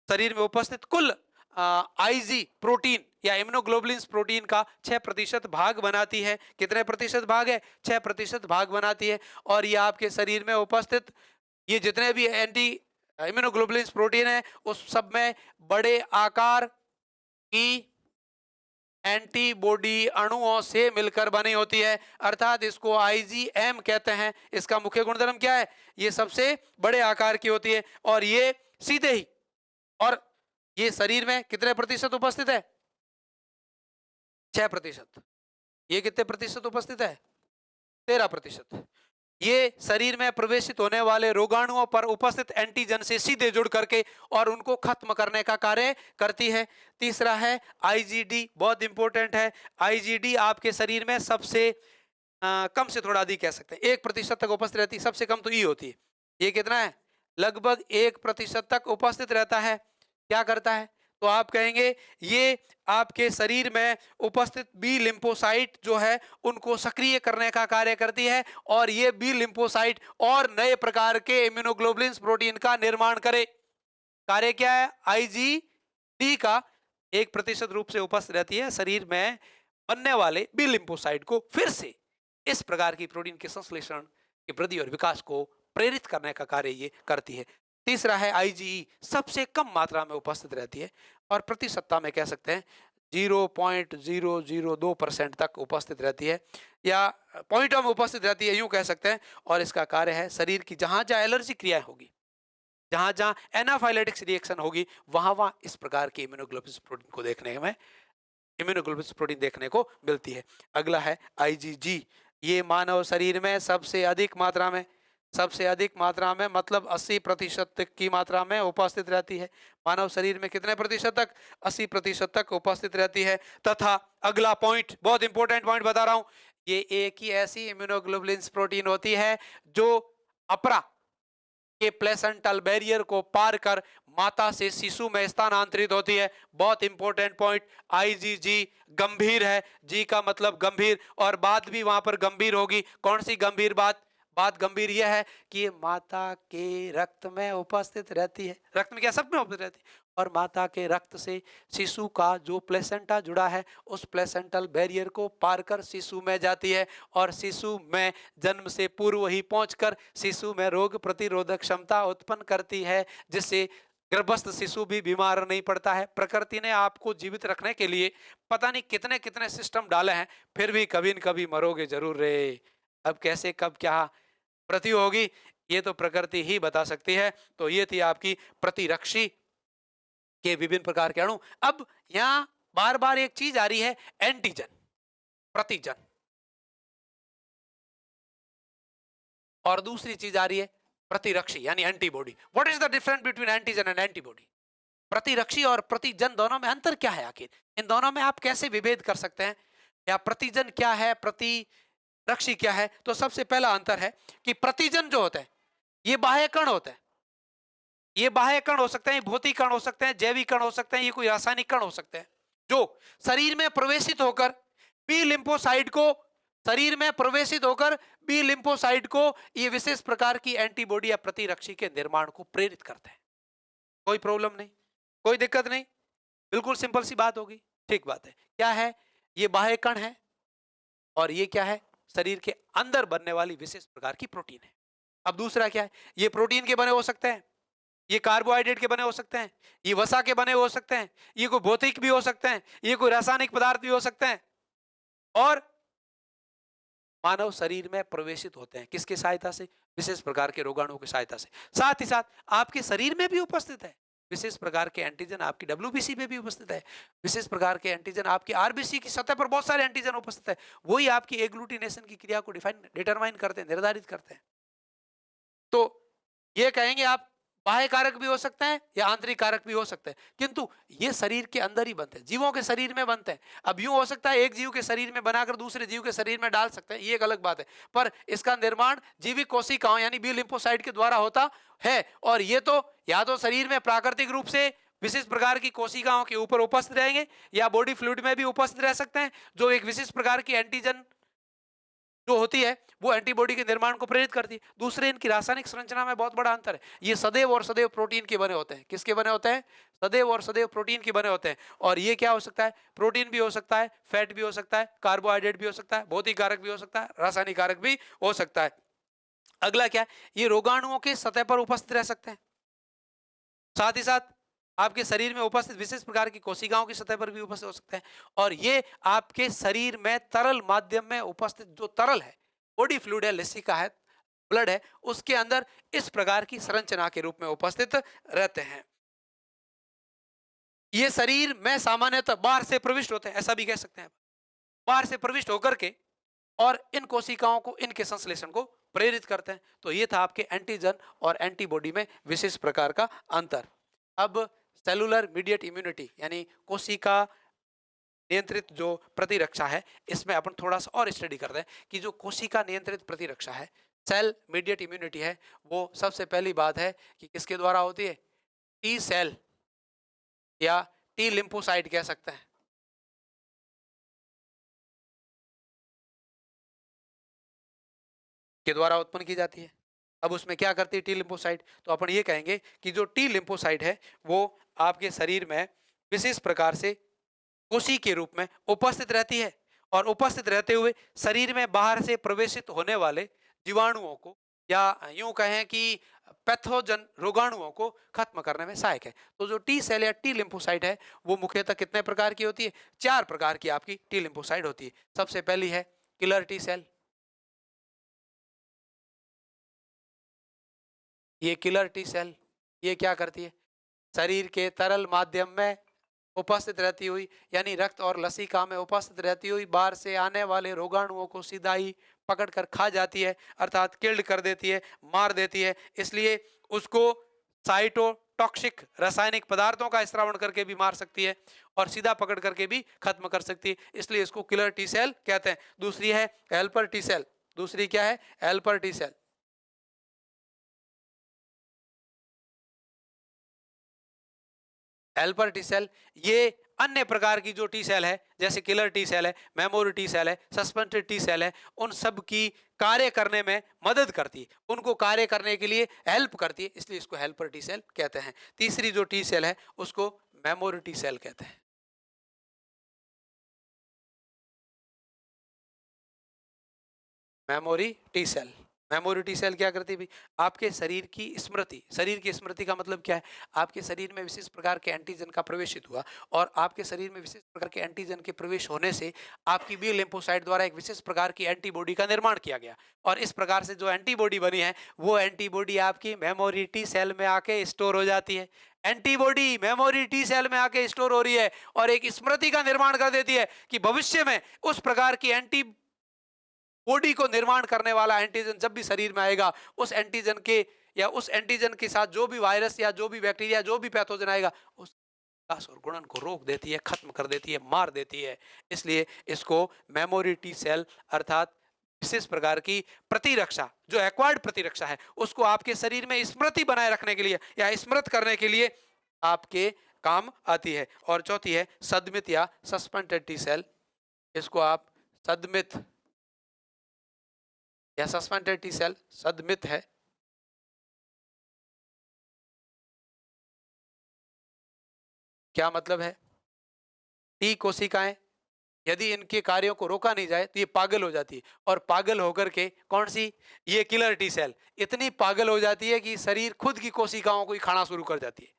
शरीर में उपस्थित कुल आईजी प्रोटीन या इम्यूनोग्लोबुलिन प्रोटीन का 6% भाग बनाती है। कितने प्रतिशत भाग है? 6% भाग बनाती है। और ये आपके शरीर में उपस्थित ये जितने भी एंटी इम्यूनोग्लोबुलिन प्रोटीन है, उस सब में बड़े आकार की एंटीबॉडी अणुओं से मिलकर बनी होती है, अर्थात इसको आईजीएम कहते हैं। इसका मुख्य गुणधर्म क्या है? ये सबसे बड़े आकार की होती है, और ये सीधे ही, और ये शरीर में कितने प्रतिशत उपस्थित है? 6%। ये कितने प्रतिशत उपस्थित है? 13%। ये शरीर में प्रवेशित होने वाले रोगाणुओं पर उपस्थित एंटीजन से सीधे जुड़ करके और उनको खत्म करने का कार्य करती है। तीसरा है आईजीडी, बहुत इंपॉर्टेंट है। आईजीडी आपके शरीर में सबसे कम से थोड़ा अधिक कह सकते हैं, 1% तक उपस्थित रहती है। सबसे कम तो ई होती है। ये कितना है? लगभग 1% तक उपस्थित रहता है। क्या करता है? तो आप कहेंगे ये आपके शरीर में उपस्थित बी लिम्फोसाइट जो है उनको सक्रिय करने का कार्य करती है, और ये बी लिम्फोसाइट और नए प्रकार के इम्यूनोग्लोबुलिन प्रोटीन का निर्माण करे। कार्य क्या है? आईजीडी का 1% रूप से उपस्थित रहती है शरीर में बनने वाले बी लिम्फोसाइट को फिर से इस प्रकार की प्रोटीन के संश्लेषण की वृद्धि और विकास को प्रेरित करने का कार्य ये करती है। तीसरा है आईजीई, सबसे कम मात्रा में उपस्थित रहती है और प्रति सप्ताह में कह सकते हैं 0.002% तक उपस्थित रहती है, या पॉइंटों में उपस्थित रहती है यूं कह सकते हैं। और इसका कार्य है शरीर की जहां जहां एलर्जी क्रियाएं होगी, जहां जहां एनाफाइलेटिक्स रिएक्शन होगी, वहां वहां इस प्रकार की इम्यूनोग्लोबुलिन प्रोटीन को देखने में इम्यूनोग्लोबुलिन प्रोटीन देखने को मिलती है। अगला है आईजीजी। ये मानव शरीर में सबसे अधिक मात्रा में मतलब 80% की मात्रा में उपस्थित रहती है। मानव शरीर में कितने प्रतिशत तक? 80% तक उपस्थित रहती है। तथा अगला पॉइंट, बहुत इंपॉर्टेंट पॉइंट बता रहा हूं, ये एक ही ऐसी इम्यूनोग्लोबुलिन प्रोटीन होती है जो अपरा के प्लेसेंटल बैरियर को पार कर माता से शिशु में स्थानांतरित होती है। बहुत इंपॉर्टेंट पॉइंट, आईजीजी गंभीर है, जी का मतलब गंभीर, और बात भी वहां पर गंभीर होगी। कौन सी गंभीर बात? बात गंभीर यह है कि ये माता के रक्त में उपस्थित रहती है। रक्त में क्या? सब में उपस्थित रहती है। और माता के रक्त से शिशु का जो प्लेसेंटा जुड़ा है, उस प्लेसेंटल बैरियर को पार कर शिशु में जाती है, और शिशु में जन्म से पूर्व ही पहुंचकर शिशु में रोग प्रतिरोधक क्षमता उत्पन्न करती है, जिससे गर्भस्थ शिशु भी बीमार नहीं पड़ता है। प्रकृति ने आपको जीवित रखने के लिए पता नहीं कितने कितने सिस्टम डाले हैं, फिर भी कभी न कभी मरोगे जरूर रे। अब कैसे कब क्या मृत्यु होगी, ये तो प्रकृति ही बता सकती है। तो ये थी आपकी प्रतिरक्षी के विभिन्न प्रकार के अणु। अब यहां बार बार एक चीज आ रही है, एंटीजन, प्रतिजन, और दूसरी चीज आ रही है प्रतिरक्षी यानी antibody. What is the difference between antigen and antibody? प्रतिरक्षी और प्रतिजन दोनों में अंतर क्या है? आखिर इन दोनों में आप कैसे विभेद कर सकते हैं? या प्रतिजन क्या है, प्रतिरक्षी क्या है? तो सबसे पहला अंतर है कि प्रतिजन जो होता है ये बाह्य कण होता है। ये बाह्य कण हो सकते हैं, भौतिक कण हो सकते हैं, जैविक कण हो सकते हैं, ये कोई रासायनिक कण हो सकते हैं, जो शरीर में प्रवेशित होकर बी लिम्फोसाइट को ये विशेष प्रकार की एंटीबॉडी या प्रतिरक्षी के निर्माण को प्रेरित करते हैं। कोई प्रॉब्लम नहीं, कोई दिक्कत नहीं, बिल्कुल सिंपल सी बात होगी। ठीक बात है। क्या है? ये बाह्य कण है और ये क्या है? शरीर के अंदर बनने वाली विशेष प्रकार की प्रोटीन है। अब दूसरा क्या है? ये प्रोटीन के बने हो सकते हैं, ये कार्बोहाइड्रेट के बने हो सकते हैं, ये वसा के बने हो सकते हैं, ये कोई भौतिक भी हो सकते हैं, ये कोई रासायनिक पदार्थ भी हो सकते हैं और मानव शरीर में प्रवेशित होते हैं किसकी सहायता से? विशेष प्रकार के रोगाणुओं की सहायता से। साथ ही साथ आपके शरीर में भी उपस्थित है विशेष प्रकार के एंटीजन, आपकी डब्ल्यूबीसी पे भी उपस्थित है विशेष प्रकार के एंटीजन, आपकी आरबीसी की सतह पर बहुत सारे एंटीजन उपस्थित है। वही आपकी एग्लूटिनेशन की क्रिया को डिटरमाइन करते हैं, निर्धारित करते हैं। तो ये कहेंगे आप बाह्य कारक भी हो सकते हैं या आंतरिक कारक भी हो सकते हैं, किंतु ये शरीर के अंदर ही बनते हैं, जीवों के शरीर में बनते हैं। अब यूं हो सकता है एक जीव के शरीर में बनाकर दूसरे जीव के शरीर में डाल सकते हैं, ये एक अलग बात है, पर इसका निर्माण जीवित कोशिकाओं यानी बी लिम्फोसाइट के द्वारा होता है। और ये तो या तो शरीर में प्राकृतिक रूप से विशिष्ट प्रकार की कोशिकाओं के ऊपर उपस्थित रहेंगे या बॉडी फ्लूइड में भी उपस्थित रह सकते हैं, जो एक विशिष्ट प्रकार की एंटीजन जो होती है वो एंटीबॉडी के निर्माण को प्रेरित करती है। दूसरे, इनकी रासायनिक संरचना में बहुत बड़ा अंतर है। ये सदैव और सदैव प्रोटीन के बने होते हैं। किसके बने होते हैं? सदैव और सदैव प्रोटीन के बने होते हैं। और ये क्या हो सकता है? प्रोटीन भी हो सकता है, फैट भी हो सकता है, कार्बोहाइड्रेट भी हो सकता है, भौतिक कारक भी हो सकता है, रासायनिक कारक भी हो सकता है। अगला क्या है? ये रोगाणुओं के सतह पर उपस्थित रह सकते हैं, साथ ही साथ आपके शरीर में उपस्थित विशेष प्रकार की कोशिकाओं की सतह पर भी उपस्थित हो सकते हैं। और ये आपके शरीर में तरल माध्यम में उपस्थित जो तरल है, बॉडी फ्लूइड है, लसिका है, ब्लड है, उसके अंदर इस प्रकार की संरचना के रूप में उपस्थित रहते हैं। ये शरीर में सामान्यतः बाहर से प्रविष्ट होते हैं, ऐसा भी कह सकते हैं, बाहर से प्रविष्ट होकर के और इन कोशिकाओं को इनके संश्लेषण को प्रेरित करते हैं। तो ये था आपके एंटीजन और एंटीबॉडी में विशेष प्रकार का अंतर। अब सेलुलर मीडिएट इम्यूनिटी यानी कोशिका नियंत्रित जो प्रतिरक्षा है, इसमें अपन थोड़ा सा और स्टडी करते हैं कि जो कोशिका नियंत्रित प्रतिरक्षा है, सेल मीडिएट इम्यूनिटी है, वो सबसे पहली बात है कि किसके द्वारा होती है? टी सेल या टी लिम्फोसाइट कह सकते हैं के द्वारा उत्पन्न की जाती है। अब उसमें क्या करती है टी लिम्फोसाइट? तो अपन ये कहेंगे कि जो टी लिम्फोसाइट है वो आपके शरीर में विशेष प्रकार से कोशी के रूप में उपस्थित रहती है और उपस्थित रहते हुए शरीर में बाहर से प्रवेशित होने वाले जीवाणुओं को या यूं कहें कि पैथोजन रोगाणुओं को खत्म करने में सहायक है। तो जो टी सेल या टी लिम्फोसाइट है वो मुख्यतः कितने प्रकार की होती है? 4 प्रकार की आपकी टी लिम्फोसाइट होती है। सबसे पहली है किलर टी सेल। ये किलर टी सेल ये क्या करती है? शरीर के तरल माध्यम में उपस्थित रहती हुई यानी रक्त और लसिका में उपस्थित रहती हुई बाहर से आने वाले रोगाणुओं को सीधा ही पकड़ कर खा जाती है, अर्थात किल्ड कर देती है, मार देती है। इसलिए उसको साइटोटॉक्सिक रासायनिक पदार्थों का स्रावण करके भी मार सकती है और सीधा पकड़ करके भी खत्म कर सकती है, इसलिए इसको किलर टी सेल कहते हैं। दूसरी है हेल्पर टी सेल। दूसरी क्या है? Helper T cell. Helper T cell ये अन्य प्रकार की जो टी सेल है, जैसे किलर टी सेल है, मेमोरी टी सेल है, सस्पेंडेड टी सेल है, उन सब की कार्य करने में मदद करती है, उनको कार्य करने के लिए हेल्प करती है, इसलिए इसको हेल्पर टी सेल कहते हैं। तीसरी जो टी सेल है उसको मेमोरी टी सेल कहते हैं। Memory T cell. Memory T cell क्या करती है भाई? आपके शरीर की स्मृति, शरीर की स्मृति का मतलब क्या है? आपके शरीर में विशेष प्रकार के एंटीजन का प्रवेशित हुआ और आपके शरीर में विशेष प्रकार के एंटीजन के प्रवेश होने से आपकी बी लिम्फोसाइट द्वारा एक विशेष प्रकार की एंटीबॉडी का निर्माण किया गया और इस प्रकार से जो एंटीबॉडी बनी है वो एंटीबॉडी आपकी मेमोरी टी सेल में आके स्टोर हो जाती है। एंटीबॉडी मेमोरी टी सेल में आके स्टोर हो रही है और एक स्मृति का निर्माण कर देती है कि भविष्य में उस प्रकार की एंटी बॉडी को निर्माण करने वाला एंटीजन जब भी शरीर में आएगा, उस एंटीजन के या उस एंटीजन के साथ जो भी वायरस या जो भी बैक्टीरिया जो भी पैथोजन आएगा उस विकास और गुणन को रोक देती है, खत्म कर देती है, मार देती है। इसलिए इसको मेमोरी टी सेल अर्थात विशेष प्रकार की प्रतिरक्षा जो एक्वायर्ड प्रतिरक्षा है उसको आपके शरीर में स्मृति बनाए रखने के लिए या स्मृत करने के लिए आपके काम आती है। और चौथी है सदमित या सस्पेंडेड टी सेल। इसको आप सदमित या सस्पेंडेड टी सेल सदमित है क्या मतलब है? टी कोशिकाएं यदि इनके कार्यों को रोका नहीं जाए तो ये पागल हो जाती है, और पागल होकर के कौन सी, ये किलर टी सेल इतनी पागल हो जाती है कि शरीर खुद की कोशिकाओं को ही खाना शुरू कर जाती है।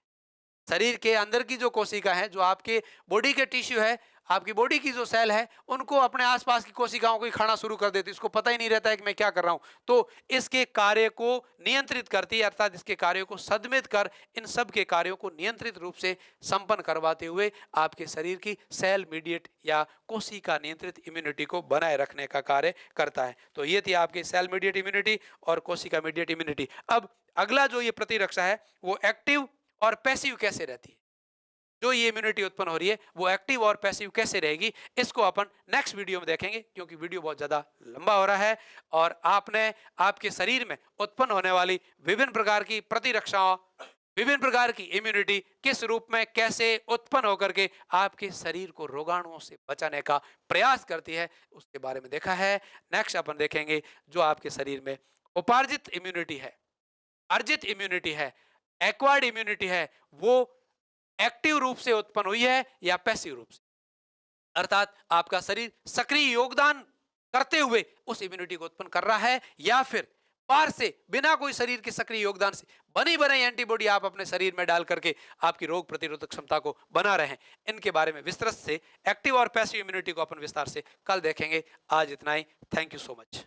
शरीर के अंदर की जो कोशिका है, जो आपके बॉडी के टिश्यू है, आपकी बॉडी की जो सेल है, उनको अपने आसपास की कोशिकाओं को ही खाना शुरू कर देती है। इसको पता ही नहीं रहता है कि मैं क्या कर रहा हूं। तो इसके कार्य को नियंत्रित करती है, अर्थात इसके कार्यों को सदमित कर इन सब के कार्यों को नियंत्रित रूप से संपन्न करवाते हुए आपके शरीर की सेल मीडिएट या कोशिका नियंत्रित इम्यूनिटी को बनाए रखने का कार्य करता है। तो ये थी आपकी सेल मीडिएट इम्यूनिटी और कोशिका मीडिएट इम्यूनिटी। अब अगला जो ये प्रतिरक्षा है वो एक्टिव और पैसिव कैसे रहती है। जो ये इम्यूनिटी उत्पन्न हो रही है वो एक्टिव और पैसिव कैसे रहेगी, इसको अपन नेक्स्ट वीडियो में देखेंगे, क्योंकि वीडियो बहुत ज्यादा लंबा हो रहा है। और आपने आपके शरीर में उत्पन्न होने वाली विभिन्न प्रकार की प्रतिरक्षाओं, विभिन्न प्रकार की इम्यूनिटी किस रूप में कैसे उत्पन्न होकर के आपके शरीर को रोगाणुओं से बचाने का प्रयास करती है, उसके बारे में देखा है। नेक्स्ट अपन देखेंगे जो आपके शरीर में उपार्जित इम्यूनिटी है, अर्जित इम्यूनिटी है, एक्वायर्ड इम्यूनिटी है, वो एक्टिव रूप से उत्पन्न हुई है या पैसिव रूप से, अर्थात आपका शरीर सक्रिय योगदान करते हुए उस इम्यूनिटी को उत्पन्न कर रहा है, या फिर बाहर से बिना कोई शरीर के सक्रिय योगदान से बनी बनाई एंटीबॉडी आप अपने शरीर में डाल करके आपकी रोग प्रतिरोधक क्षमता को बना रहे हैं। इनके बारे में विस्तृत से एक्टिव और पैसिव इम्यूनिटी को अपन विस्तार से कल देखेंगे। आज इतना ही। Thank you so much.